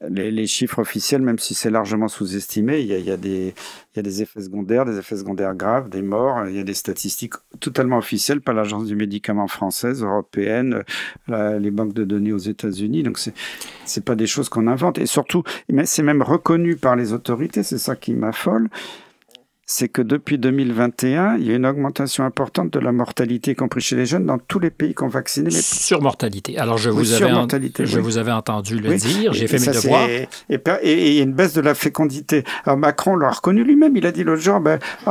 les chiffres officiels, même si c'est largement sous-estimé, il y a des effets secondaires graves, des morts. Il y a des statistiques totalement officielles par l'Agence du médicament française, européenne, les banques de données aux États-Unis. Donc c'est pas des choses qu'on invente. Et surtout, c'est même reconnu par les autorités. C'est ça qui m'affole. C'est que depuis 2021, il y a une augmentation importante de la mortalité, y compris chez les jeunes, dans tous les pays qui ont vacciné. Surmortalité. Alors, je vous avais entendu le dire, j'ai fait mes devoirs. Et il y a une baisse de la fécondité. Alors, Macron l'a reconnu lui-même, il a dit l'autre jour,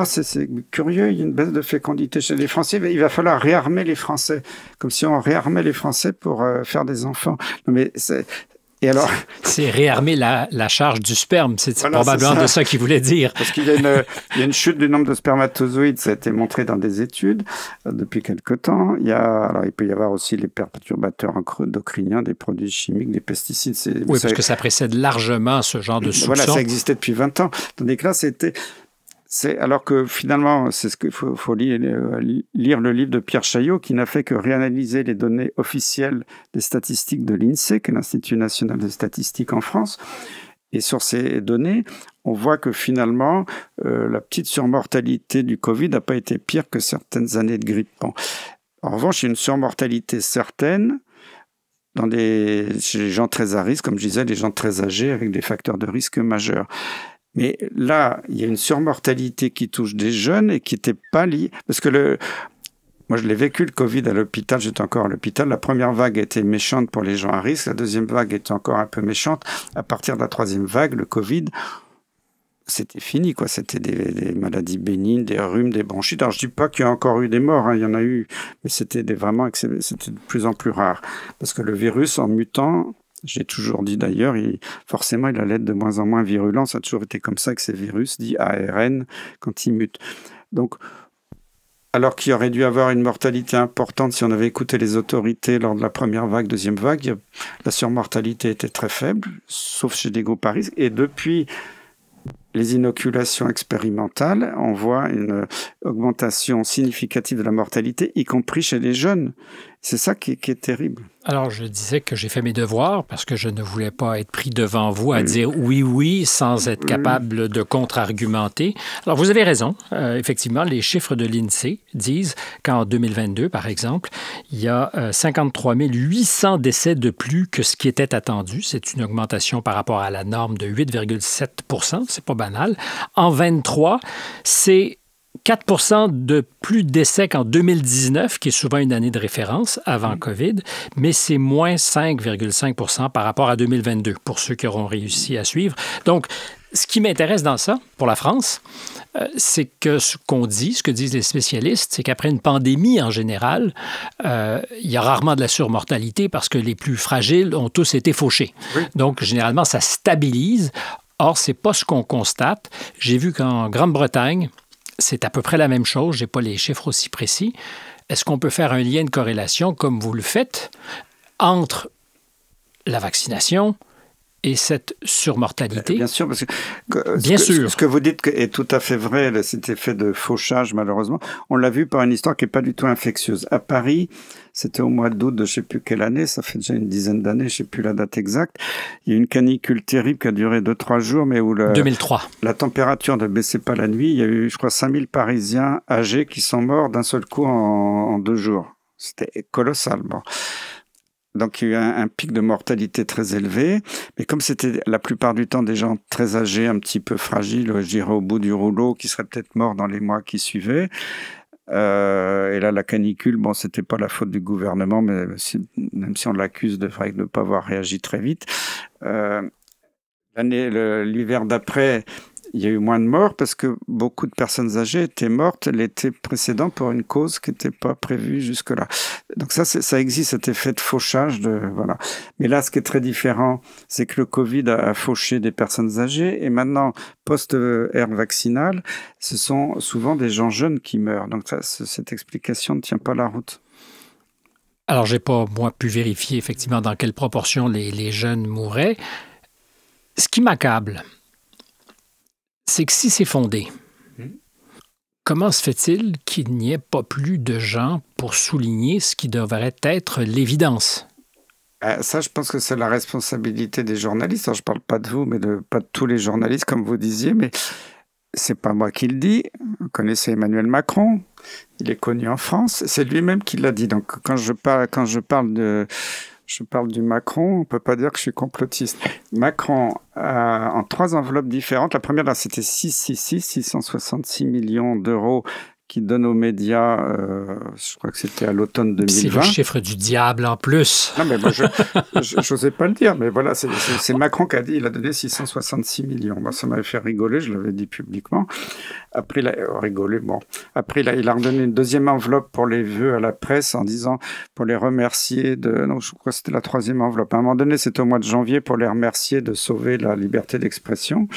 c'est curieux, il y a une baisse de fécondité chez les Français, il va falloir réarmer les Français, comme si on réarmait les Français pour faire des enfants. Non, mais Et alors, c'est réarmer la charge du sperme. C'est voilà, probablement c'est de ça qu'il voulait dire. Parce qu'il y a une chute du nombre de spermatozoïdes. Ça a été montré dans des études depuis quelque temps. Alors, il peut y avoir aussi les perturbateurs endocriniens, des produits chimiques, des pesticides. Oui, parce que ça précède largement ce genre de soupçon. Voilà, ça existait depuis 20 ans. Tandis que là, alors que finalement, c'est ce qu'il faut lire le livre de Pierre Chaillot, qui n'a fait que réanalyser les données officielles des statistiques de l'INSEE, qui est l'Institut national des statistiques en France. Et sur ces données, on voit que finalement, la petite surmortalité du Covid n'a pas été pire que certaines années de grippe. Bon. En revanche, il y a une surmortalité certaine chez les gens très à risque, comme je disais, les gens très âgés avec des facteurs de risque majeurs. Mais là, il y a une surmortalité qui touche des jeunes et qui n'était pas liée. Parce que moi, je l'ai vécu, le Covid, à l'hôpital. J'étais encore à l'hôpital. La première vague était méchante pour les gens à risque. La deuxième vague était encore un peu méchante. À partir de la troisième vague, le Covid, c'était fini, quoi. C'était des maladies bénignes, des rhumes, des bronchites. Alors, je ne dis pas qu'il y a encore eu des morts, hein. Il y en a eu. Mais c'était de plus en plus rare. Parce que le virus, en mutant, j'ai toujours dit d'ailleurs, forcément, il allait être de moins en moins virulent. Ça a toujours été comme ça que ces virus, dits ARN, quand ils mutent. Donc, alors qu'il aurait dû avoir une mortalité importante si on avait écouté les autorités lors de la première vague, deuxième vague, la surmortalité était très faible, sauf chez des groupes à risque. Et depuis les inoculations expérimentales, on voit une augmentation significative de la mortalité, y compris chez les jeunes. C'est ça qui est terrible. Alors, je disais que j'ai fait mes devoirs parce que je ne voulais pas être pris devant vous à dire oui sans être capable de contre-argumenter. Alors, vous avez raison. Effectivement, les chiffres de l'INSEE disent qu'en 2022, par exemple, il y a 53 800 décès de plus que ce qui était attendu. C'est une augmentation par rapport à la norme de 8,7 %. C'est pas banal. En 23, c'est 4 de plus de décès qu'en 2019, qui est souvent une année de référence avant COVID, mais c'est moins 5,5 % par rapport à 2022, pour ceux qui auront réussi à suivre. Donc, ce qui m'intéresse dans ça, pour la France, c'est que ce que disent les spécialistes, c'est qu'après une pandémie en général, il y a rarement de la surmortalité parce que les plus fragiles ont tous été fauchés. Oui. Donc, généralement, ça stabilise. Or, ce n'est pas ce qu'on constate. J'ai vu qu'en Grande-Bretagne, c'est à peu près la même chose. Je n'ai pas les chiffres aussi précis. Est-ce qu'on peut faire un lien de corrélation, comme vous le faites, entre la vaccination et cette surmortalité? Bien sûr, parce que ce que vous dites est tout à fait vrai, cet effet de fauchage, malheureusement. On l'a vu par une histoire qui n'est pas du tout infectieuse. À Paris, c'était au mois d'août de je ne sais plus quelle année, ça fait déjà une dizaine d'années, je ne sais plus la date exacte. Il y a eu une canicule terrible qui a duré 2-3 jours, mais où 2003. La température ne baissait pas la nuit. Il y a eu, je crois, 5000 Parisiens âgés qui sont morts d'un seul coup en 2 jours. C'était colossal. Bon. Donc, il y a eu un pic de mortalité très élevé. Mais comme c'était la plupart du temps des gens très âgés, un petit peu fragiles, je dirais au bout du rouleau, qui seraient peut-être morts dans les mois qui suivaient. Et là, la canicule, bon, c'était pas la faute du gouvernement, mais même si on l'accuse de ne pas avoir réagi très vite. L'hiver d'après, il y a eu moins de morts parce que beaucoup de personnes âgées étaient mortes l'été précédent pour une cause qui n'était pas prévue jusque-là. Donc ça existe, cet effet de fauchage. Voilà. Mais là, ce qui est très différent, c'est que le Covid a fauché des personnes âgées et maintenant, post-ère vaccinale, ce sont souvent des gens jeunes qui meurent. Donc cette explication ne tient pas la route. Alors, je n'ai pas, moi, pu vérifier effectivement dans quelle proportion les jeunes mouraient. Ce qui m'accable, c'est que si c'est fondé, comment se fait-il qu'il n'y ait pas plus de gens pour souligner ce qui devrait être l'évidence? Ça, je pense que c'est la responsabilité des journalistes. Alors, je ne parle pas de vous, mais pas de tous les journalistes, comme vous disiez, mais c'est pas moi qui le dis. Vous connaissez Emmanuel Macron, il est connu en France, c'est lui-même qui l'a dit. Donc, quand je parle du Macron, on ne peut pas dire que je suis complotiste. Macron, en 3 enveloppes différentes. La première, là, c'était 666 millions d'euros qui donne aux médias, je crois que c'était à l'automne 2020. C'est le chiffre du diable en plus. Non, mais moi, je n'osais pas le dire, mais voilà, c'est Macron qui a dit, il a donné 666 millions. Moi, ça m'avait fait rigoler, je l'avais dit publiquement. Après, il a rigolé, bon. Après, il a redonné une deuxième enveloppe pour les vœux à la presse en disant, pour les remercier non, je crois que c'était la troisième enveloppe. À un moment donné, c'était au mois de janvier pour les remercier de sauver la liberté d'expression.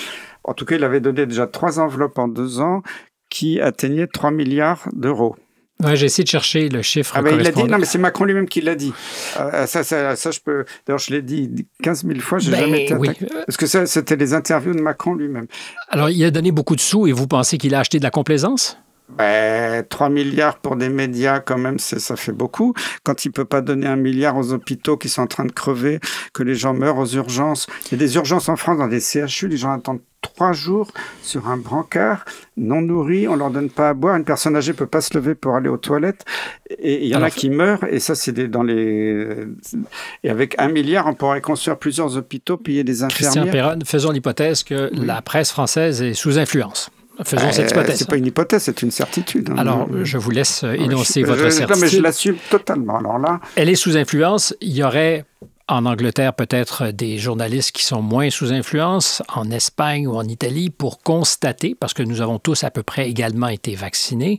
En tout cas, il avait donné déjà 3 enveloppes en 2 ans qui atteignaient 3 milliards d'euros. Ouais, j'ai essayé de chercher le chiffre. Il l'a dit, non, mais c'est Macron lui-même qui l'a dit. Ça, je peux. D'ailleurs, je l'ai dit 15 000 fois, je n'ai jamais été attaqué. Parce que ça, c'était les interviews de Macron lui-même. Alors, il a donné beaucoup de sous et vous pensez qu'il a acheté de la complaisance? 3 milliards pour des médias, quand même, ça fait beaucoup. Quand il ne peut pas donner 1 milliard aux hôpitaux qui sont en train de crever, que les gens meurent aux urgences. Il y a des urgences en France, dans des CHU, les gens attendent 3 jours sur un brancard, non nourris, on ne leur donne pas à boire. Une personne âgée ne peut pas se lever pour aller aux toilettes. Et il y en a qui meurent, et ça, c'est Et avec 1 milliard, on pourrait construire plusieurs hôpitaux, payer des infirmières. Christian Perron, faisons l'hypothèse que la presse française est sous influence. Faisons cette hypothèse. C'est pas une hypothèse, c'est une certitude. Alors, je vous laisse énoncer votre certitude. Non, mais je l'assume totalement. Alors là... Elle est sous influence. Il y aurait en Angleterre peut-être des journalistes qui sont moins sous influence, en Espagne ou en Italie, pour constater, parce que nous avons tous à peu près également été vaccinés,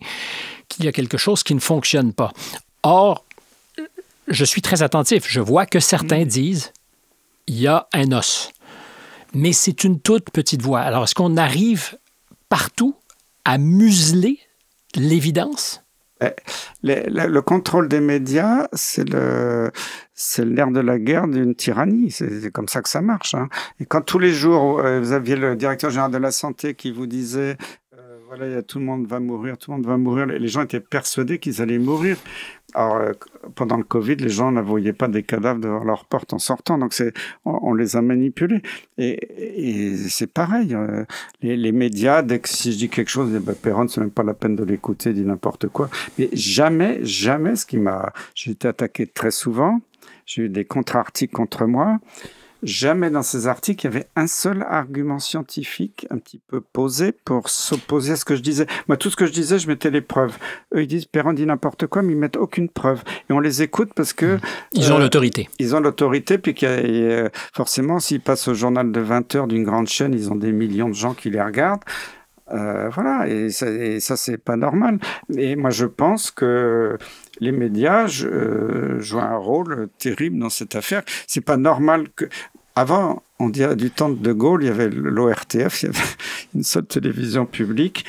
qu'il y a quelque chose qui ne fonctionne pas. Or, je suis très attentif. Je vois que certains disent il y a un os. Mais c'est une toute petite voix. Alors, est-ce qu'on arrive partout à museler l'évidence? Le contrôle des médias, c'est le nerf de la guerre d'une tyrannie. C'est comme ça que ça marche. Hein. Et quand tous les jours, vous aviez le directeur général de la santé qui vous disait voilà, tout le monde va mourir, tout le monde va mourir. Les gens étaient persuadés qu'ils allaient mourir. Alors, pendant le Covid, les gens ne voyaient pas des cadavres devant leur porte en sortant. Donc, on les a manipulés. Et c'est pareil. Les médias, si je dis quelque chose, Perron, c'est même pas la peine de l'écouter, il dit n'importe quoi. Mais jamais, j'ai été attaqué très souvent. J'ai eu des contre-articles contre moi. Jamais dans ces articles, il y avait un seul argument scientifique un petit peu posé pour s'opposer à ce que je disais. Moi, tout ce que je disais, je mettais les preuves. Eux, ils disent, Perron dit n'importe quoi, mais ils mettent aucune preuve. Et on les écoute parce que... Ils ont l'autorité. Ils ont l'autorité, puis forcément, s'ils passent au journal de 20 heures d'une grande chaîne, ils ont des millions de gens qui les regardent. Voilà, et ça c'est pas normal. Et moi, je pense que les médias jouent un rôle terrible dans cette affaire. C'est pas normal que... Avant, on dit du temps de De Gaulle, il y avait l'ORTF, il y avait une seule télévision publique.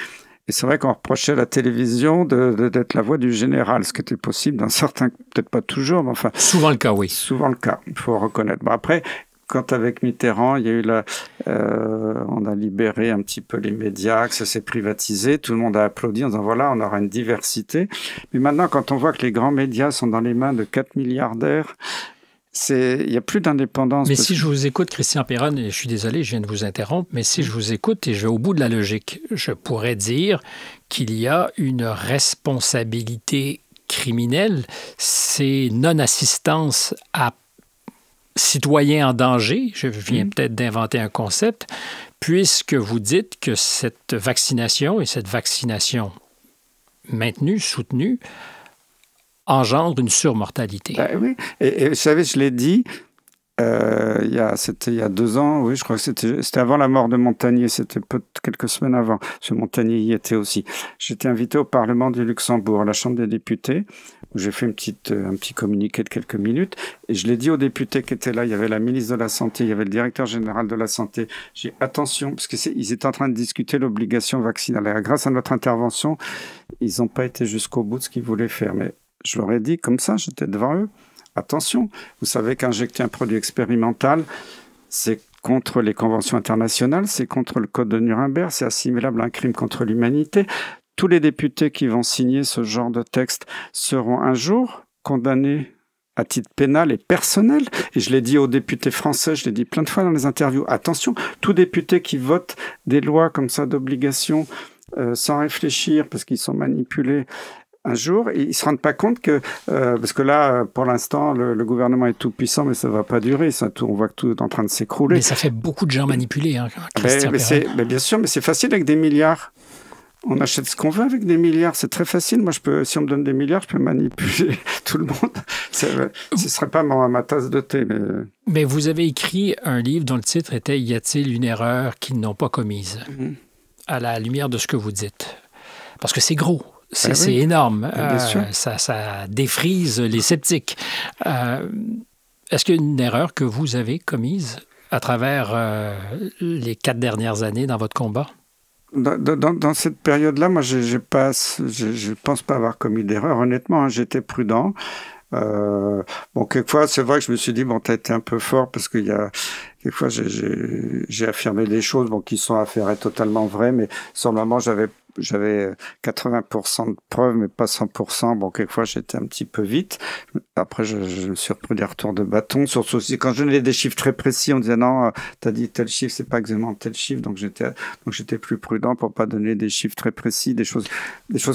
Et c'est vrai qu'on reprochait à la télévision d'être la voix du général, ce qui était possible dans certains, peut-être pas toujours, mais enfin... Souvent le cas, oui. Souvent le cas, il faut reconnaître. Bon, après, quand avec Mitterrand, il y a eu on a libéré un petit peu les médias, que ça s'est privatisé, tout le monde a applaudi en disant voilà, on aura une diversité. Mais maintenant, quand on voit que les grands médias sont dans les mains de 4 milliardaires, il n'y a plus d'indépendance. Mais si je vous écoute, Christian Perron, et je suis désolé, je viens de vous interrompre, mais si je vous écoute et je vais au bout de la logique, je pourrais dire qu'il y a une responsabilité criminelle, c'est non-assistance à citoyens en danger, je viens peut-être d'inventer un concept, puisque vous dites que cette vaccination et cette vaccination maintenue, soutenue, engendre une surmortalité. Oui, et vous savez, je l'ai dit, c'était il y a 2 ans, oui, je crois que c'était avant la mort de Montagnier, c'était quelques semaines avant, parce que Montagnier y était aussi. J'étais invité au Parlement du Luxembourg, à la Chambre des députés, où j'ai fait un petit communiqué de quelques minutes, et je l'ai dit aux députés qui étaient là, il y avait la ministre de la Santé, il y avait le directeur général de la Santé, j'ai dit attention, parce qu'ils étaient en train de discuter l'obligation vaccinale, et grâce à notre intervention, ils n'ont pas été jusqu'au bout de ce qu'ils voulaient faire, mais je leur ai dit comme ça, j'étais devant eux. Attention, vous savez qu'injecter un produit expérimental, c'est contre les conventions internationales, c'est contre le code de Nuremberg, c'est assimilable à un crime contre l'humanité. Tous les députés qui vont signer ce genre de texte seront un jour condamnés à titre pénal et personnel. Et je l'ai dit aux députés français, je l'ai dit plein de fois dans les interviews. Attention, tout député qui vote des lois comme ça d'obligation sans réfléchir parce qu'ils sont manipulés, un jour, ils ne se rendent pas compte que, parce que là, pour l'instant, le gouvernement est tout puissant, mais ça ne va pas durer. On voit que tout est en train de s'écrouler. Mais ça fait beaucoup de gens manipulés, hein, Christian Perron. Mais bien sûr, mais c'est facile avec des milliards. On achète ce qu'on veut avec des milliards, c'est très facile. Moi, si on me donne des milliards, je peux manipuler tout le monde. Ce ne serait pas ma tasse de thé. Mais vous avez écrit un livre dont le titre était « Y a-t-il une erreur qu'ils n'ont pas commise ?» à la lumière de ce que vous dites. Parce que c'est gros, c'est énorme. Ça défrise les sceptiques. Est-ce qu'il y a une erreur que vous avez commise à travers les 4 dernières années dans votre combat? Dans cette période-là, moi, je pense pas avoir commis d'erreur. Honnêtement, hein, j'étais prudent. Quelquefois, c'est vrai que je me suis dit, t'as été un peu fort parce qu'il y a quelquefois j'ai affirmé des choses qui sont avérées totalement vraies, mais sur le moment, j'avais 80% de preuves, mais pas 100%. Quelquefois, j'étais un petit peu vite. Après, je me suis repris des retours de bâton. Surtout aussi, quand je donnais des chiffres très précis, on disait non, t'as dit tel chiffre, c'est pas exactement tel chiffre. Donc, j'étais plus prudent pour pas donner des chiffres très précis, des choses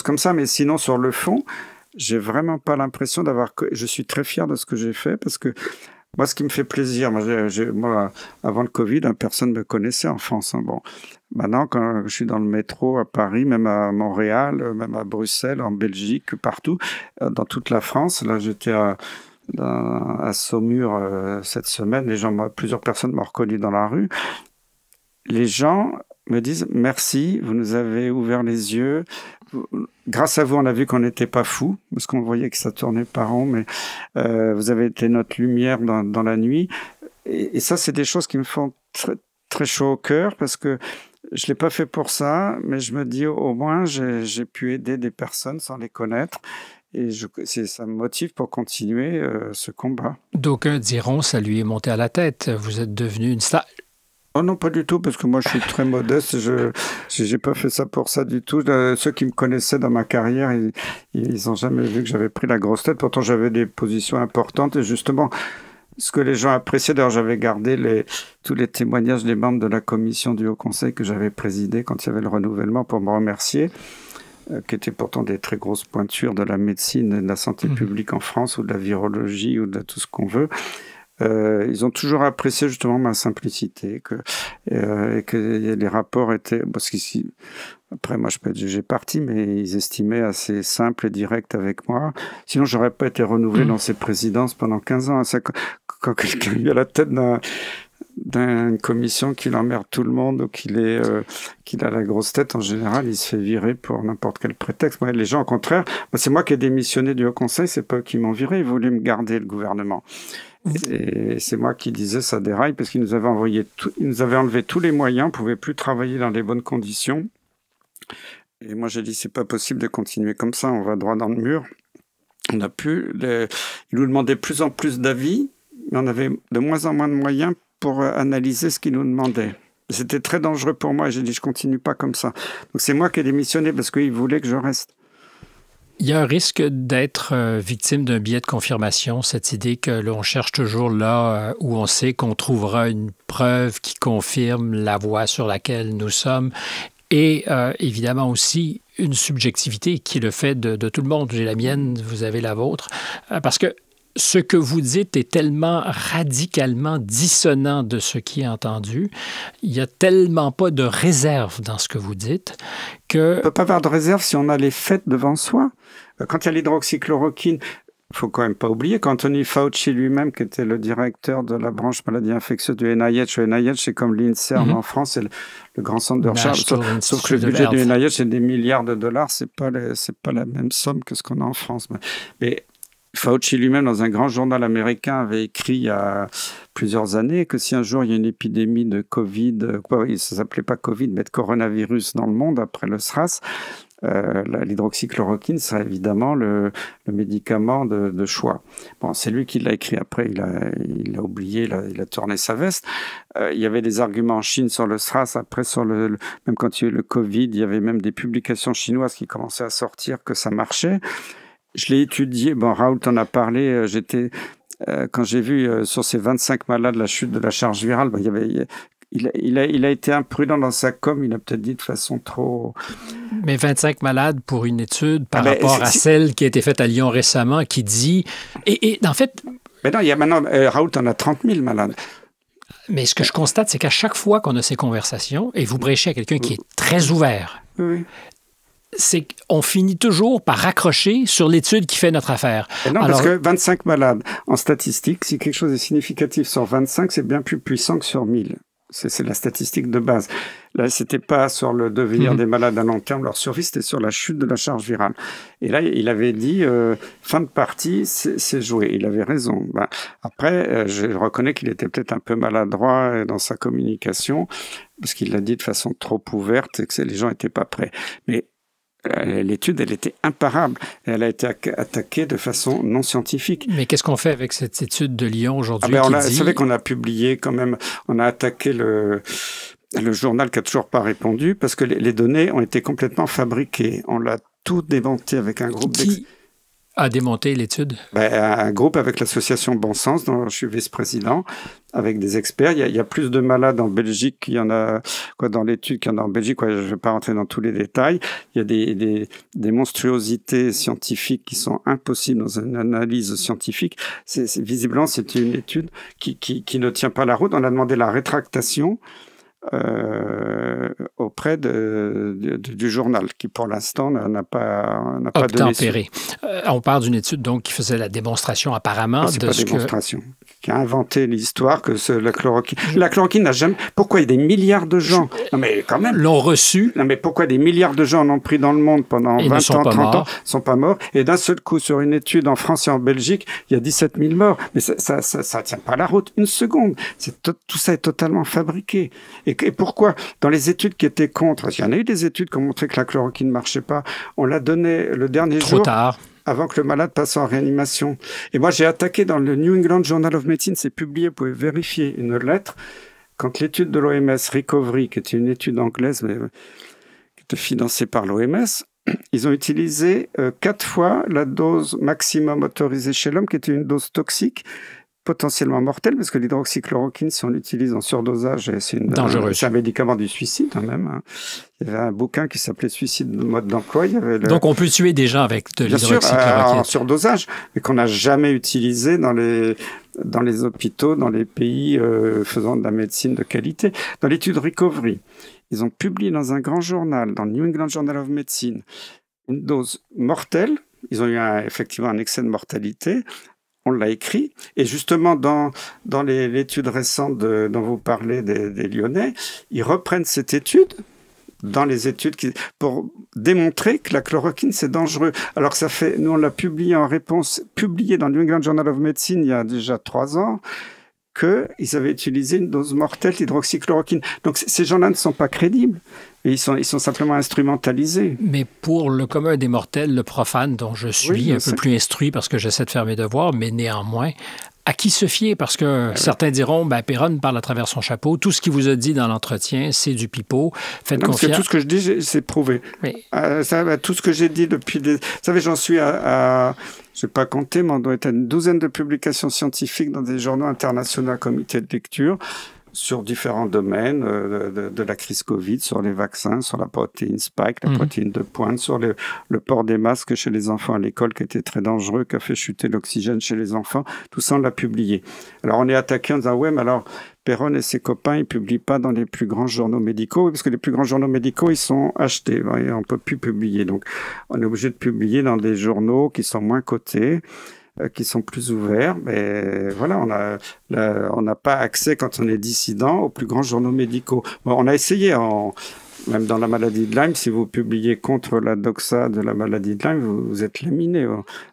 comme ça. Mais sinon, sur le fond, j'ai vraiment pas l'impression je suis très fier de ce que j'ai fait parce que moi, ce qui me fait plaisir, moi, avant le Covid, personne ne me connaissait en France. Hein. Maintenant, quand je suis dans le métro à Paris, même à Montréal, même à Bruxelles, en Belgique, partout, dans toute la France, là, j'étais à Saumur cette semaine, plusieurs personnes m'ont reconnu dans la rue. Les gens me disent « Merci, vous nous avez ouvert les yeux. Grâce à vous, on a vu qu'on n'était pas fous, parce qu'on voyait que ça tournait pas rond, mais vous avez été notre lumière dans la nuit. » Et ça, c'est des choses qui me font très, très chaud au cœur, parce que je l'ai pas fait pour ça, mais je me dis au moins, j'ai pu aider des personnes sans les connaître. Et ça me motive pour continuer ce combat. D'aucuns diront, ça lui est monté à la tête. Vous êtes devenu une star. Oh non, pas du tout, parce que moi, je suis très modeste. Je n'ai pas fait ça pour ça du tout. Ceux qui me connaissaient dans ma carrière, ils n'ont jamais vu que j'avais pris la grosse tête. Pourtant, j'avais des positions importantes. Et justement, ce que les gens appréciaient, d'ailleurs, j'avais gardé tous les témoignages des membres de la commission du Haut Conseil que j'avais présidé quand il y avait le renouvellement pour me remercier, qui étaient pourtant des très grosses pointures de la médecine et de la santé publique en France, ou de la virologie, ou de tout ce qu'on veut. Ils ont toujours apprécié justement ma simplicité, et que les rapports étaient, parce qu'ici, après moi je peux être jugé parti, mais ils estimaient assez simple et direct avec moi. Sinon j'aurais pas été renouvelé dans ces présidences pendant 15 ans. Ça, quand quelqu'un est à la tête d'une commission qui emmerde tout le monde, ou qu'il a la grosse tête, en général, il se fait virer pour n'importe quel prétexte. Moi, les gens, au contraire, c'est moi qui ai démissionné du Haut Conseil, c'est pas eux qui m'ont viré, ils voulaient me garder, le gouvernement. Et c'est moi qui disais ça déraille, parce qu'ils nous avaient enlevé tous les moyens, on ne pouvait plus travailler dans les bonnes conditions. Et moi, j'ai dit, c'est pas possible de continuer comme ça, on va droit dans le mur. Ils nous demandaient de plus en plus d'avis, mais on avait de moins en moins de moyens pour analyser ce qu'ils nous demandaient. C'était très dangereux pour moi et j'ai dit je continue pas comme ça. Donc c'est moi qui ai démissionné parce qu'ils voulaient que je reste. Il y a un risque d'être victime d'un biais de confirmation, cette idée que l'on cherche toujours là où on sait qu'on trouvera une preuve qui confirme la voie sur laquelle nous sommes. Et évidemment aussi une subjectivité qui est le fait de tout le monde. J'ai la mienne, vous avez la vôtre. Parce que ce que vous dites est tellement radicalement dissonant de ce qui est entendu. Il n'y a tellement pas de réserve dans ce que vous dites que... On ne peut pas avoir de réserve si on a les faits devant soi. Quand il y a l'hydroxychloroquine, il ne faut quand même pas oublier qu'Anthony Fauci lui-même, qui était le directeur de la branche maladies infectieuses du NIH, le NIH c'est comme l'INSERM en France, c'est le grand centre de recherche, sauf que le budget du NIH c'est des milliards de dollars, c'est pas la même somme que ce qu'on a en France. Mais Fauci lui-même, dans un grand journal américain, avait écrit il y a plusieurs années que si un jour il y a une épidémie de Covid, ça ne s'appelait pas Covid, mais de coronavirus dans le monde après le SRAS, l'hydroxychloroquine serait évidemment le médicament de choix. Bon, c'est lui qui l'a écrit. Après, il a oublié, il a tourné sa veste. Il y avait des arguments en Chine sur le SRAS. Après, même quand il y a eu le Covid, il y avait même des publications chinoises qui commençaient à sortir que ça marchait. Je l'ai étudié. Bon, Raoult en a parlé. Quand j'ai vu sur ces 25 malades la chute de la charge virale, il a été imprudent dans sa com. Il a peut-être dit de façon trop... Mais 25 malades pour une étude par rapport à celle qui a été faite à Lyon récemment qui dit... Et en fait... Mais non, il y a maintenant... Raoult en a 30 000 malades. Mais ce que je constate, c'est qu'à chaque fois qu'on a ces conversations, et vous prêchez à quelqu'un qui est très ouvert... Oui. c'est qu'on finit toujours par raccrocher sur l'étude qui fait notre affaire. Et non, parce que 25 malades en statistique, si quelque chose est significatif sur 25, c'est bien plus puissant que sur 1000. C'est la statistique de base. Là, c'était pas sur le devenir des malades à long terme, leur survie, c'était sur la chute de la charge virale. Et là, il avait dit, fin de partie, c'est joué. Il avait raison. Ben, après, je reconnais qu'il était peut-être un peu maladroit dans sa communication, parce qu'il l'a dit de façon trop ouverte et que les gens étaient pas prêts. Mais l'étude, elle était imparable. Elle a été attaquée de façon non scientifique. Mais qu'est-ce qu'on fait avec cette étude de Lyon aujourd'hui Vous savez qu'on a publié quand même, on a attaqué le journal qui a toujours pas répondu parce que les données ont été complètement fabriquées. On l'a tout démonté avec un groupe Qui a démonté l'étude? Un groupe avec l'association Bon Sens, dont je suis vice-président, avec des experts. Il y a plus de malades en Belgique qu'il y en a dans l'étude qu'il y en a en Belgique. Je ne vais pas rentrer dans tous les détails. Il y a des monstruosités scientifiques qui sont impossibles dans une analyse scientifique. Visiblement, c'est une étude qui ne tient pas la route. On a demandé la rétractation auprès du journal, qui pour l'instant n'a pas donné suite. On parle d'une étude donc qui faisait la démonstration apparemment de pas démonstration, qui a inventé l'histoire que la chloroquine. La chloroquine n'a jamais. Pourquoi il y a des milliards de gens non mais quand même l'ont reçu. Non mais pourquoi des milliards de gens en ont pris dans le monde pendant 20 ans, 30 ans, sont pas morts, et d'un seul coup sur une étude en France et en Belgique, il y a 17 000 morts. Mais ça tient pas la route une seconde. Tout ça est totalement fabriqué. Et pourquoi? Dans les études qui étaient contre, parce qu'il y en a eu des études qui ont montré que la chloroquine ne marchait pas, on l'a donné le dernier jour. Trop tard. Avant que le malade passe en réanimation. Et moi, j'ai attaqué dans le New England Journal of Medicine, c'est publié, vous pouvez vérifier, une lettre, quand l'étude de l'OMS, Recovery, qui était une étude anglaise, mais qui était financée par l'OMS, ils ont utilisé 4 fois la dose maximum autorisée chez l'homme, qui était une dose toxique, potentiellement mortelle, parce que l'hydroxychloroquine, si on l'utilise en surdosage, c'est un médicament du suicide quand même. Hein. Il y avait un bouquin qui s'appelait Suicide de mode d'emploi. Donc on peut tuer des gens avec de l'hydroxychloroquine. Bien sûr, en surdosage, mais qu'on n'a jamais utilisé dans les hôpitaux, dans les pays faisant de la médecine de qualité. Dans l'étude Recovery, ils ont publié dans un grand journal, dans le New England Journal of Medicine, une dose mortelle. Ils ont eu effectivement un excès de mortalité. On l'a écrit, et justement dans l'étude récente dont vous parlez des Lyonnais, ils reprennent cette étude dans les études pour démontrer que la chloroquine c'est dangereux. Alors nous on l'a publié en réponse, publié dans le New England Journal of Medicine il y a déjà 3 ans, qu'ils avaient utilisé une dose mortelle d'hydroxychloroquine. Donc ces gens-là ne sont pas crédibles. Et ils sont simplement instrumentalisés. Mais pour le commun des mortels, le profane dont je suis un peu plus instruit parce que j'essaie de faire mes devoirs, mais néanmoins, à qui se fier? Parce que certains diront, Perron parle à travers son chapeau. Tout ce qu'il vous a dit dans l'entretien, c'est du pipeau. Faites confiance. Parce que tout ce que je dis, c'est prouvé. Oui. Tout ce que j'ai dit depuis Vous savez, j'en suis à je n'ai pas compté, mais on doit être à une douzaine de publications scientifiques dans des journaux internationaux, comités de lecture, sur différents domaines de la crise Covid, sur les vaccins, sur la protéine spike, la protéine de pointe, sur le port des masques chez les enfants à l'école qui était très dangereux, qui a fait chuter l'oxygène chez les enfants. Tout ça, on l'a publié. Alors, on est attaqué en disant, ouais, mais alors, Perron et ses copains, ils publient pas dans les plus grands journaux médicaux, parce que les plus grands journaux médicaux, ils sont achetés. On peut plus publier. Donc, on est obligé de publier dans des journaux qui sont moins cotés, qui sont plus ouverts, mais voilà, on n'a pas accès quand on est dissident aux plus grands journaux médicaux. Bon, on a essayé, même dans la maladie de Lyme, si vous publiez contre la doxa de la maladie de Lyme, vous êtes laminé.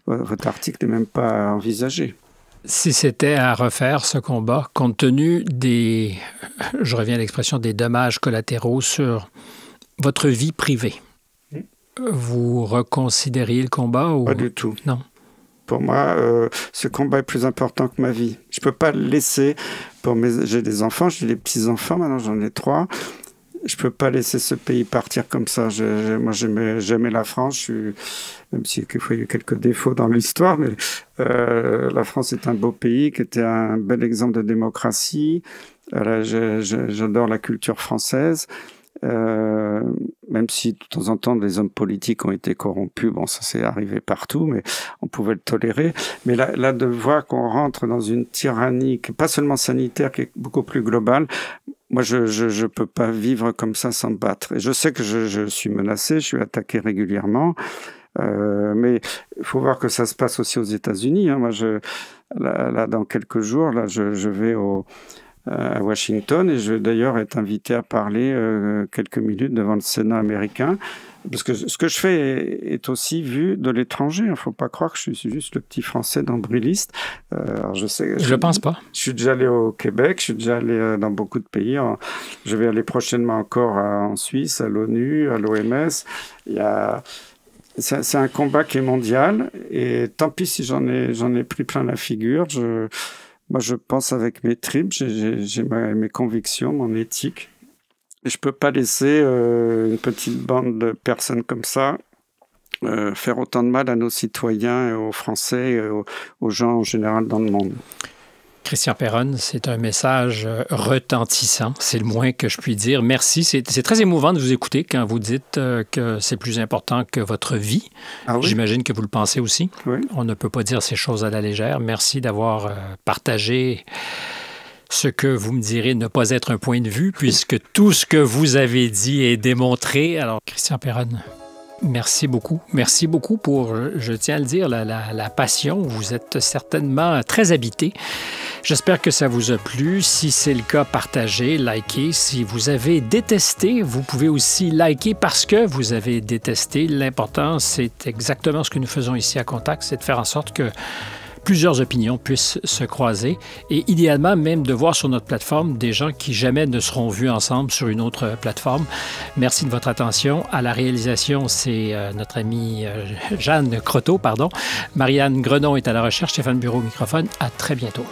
Votre article n'est même pas envisagé. Si c'était à refaire ce combat, compte tenu je reviens à l'expression, des dommages collatéraux sur votre vie privée, vous reconsidériez le combat ou... Pas du tout. Non. Pour moi, ce combat est plus important que ma vie. Je peux pas le laisser j'ai des enfants, j'ai des petits-enfants, maintenant j'en ai 3. Je peux pas laisser ce pays partir comme ça. Moi, j'aimais la France, même s'il y a eu quelques défauts dans l'histoire, mais la France est un beau pays, qui était un bel exemple de démocratie. J'adore la culture française. Même si de temps en temps les hommes politiques ont été corrompus, bon, ça c'est arrivé partout, mais on pouvait le tolérer. Mais là de voir qu'on rentre dans une tyrannie, pas seulement sanitaire, qui est beaucoup plus globale, moi, je peux pas vivre comme ça sans me battre. Et je sais que je suis menacé, je suis attaqué régulièrement. Mais il faut voir que ça se passe aussi aux États-Unis. Hein. Moi, là, dans quelques jours, là, je vais à Washington et je vais d'ailleurs être invité à parler quelques minutes devant le Sénat américain. Parce que ce que je fais est aussi vu de l'étranger. Il ne faut pas croire que je suis juste le petit Français d'embrylliste. Alors je ne pense pas. Je suis déjà allé au Québec, je suis déjà allé dans beaucoup de pays. Je vais aller prochainement encore en Suisse, à l'ONU, à l'OMS. C'est un combat qui est mondial et tant pis si j'en ai pris plein la figure. Moi, je pense avec mes tripes, j'ai mes convictions, mon éthique. Et je peux pas laisser une petite bande de personnes comme ça faire autant de mal à nos citoyens, et aux Français, et aux gens en général dans le monde. Christian Perronne, c'est un message retentissant, c'est le moins que je puis dire. Merci, c'est très émouvant de vous écouter quand vous dites que c'est plus important que votre vie. Ah oui? J'imagine que vous le pensez aussi. Oui. On ne peut pas dire ces choses à la légère. Merci d'avoir partagé ce que vous me direz ne pas être un point de vue, puisque tout ce que vous avez dit est démontré. Alors, Christian Perronne, merci beaucoup. Merci beaucoup pour, je tiens à le dire, la passion. Vous êtes certainement très habité. J'espère que ça vous a plu. Si c'est le cas, partagez, likez. Si vous avez détesté, vous pouvez aussi liker parce que vous avez détesté. L'important, c'est exactement ce que nous faisons ici à Contact, c'est de faire en sorte que plusieurs opinions puissent se croiser et idéalement même de voir sur notre plateforme des gens qui jamais ne seront vus ensemble sur une autre plateforme. Merci de votre attention. À la réalisation, c'est notre amie Jeanne Croteau, pardon. Marianne Grenon est à la recherche, Stéphane Bureau au microphone. À très bientôt.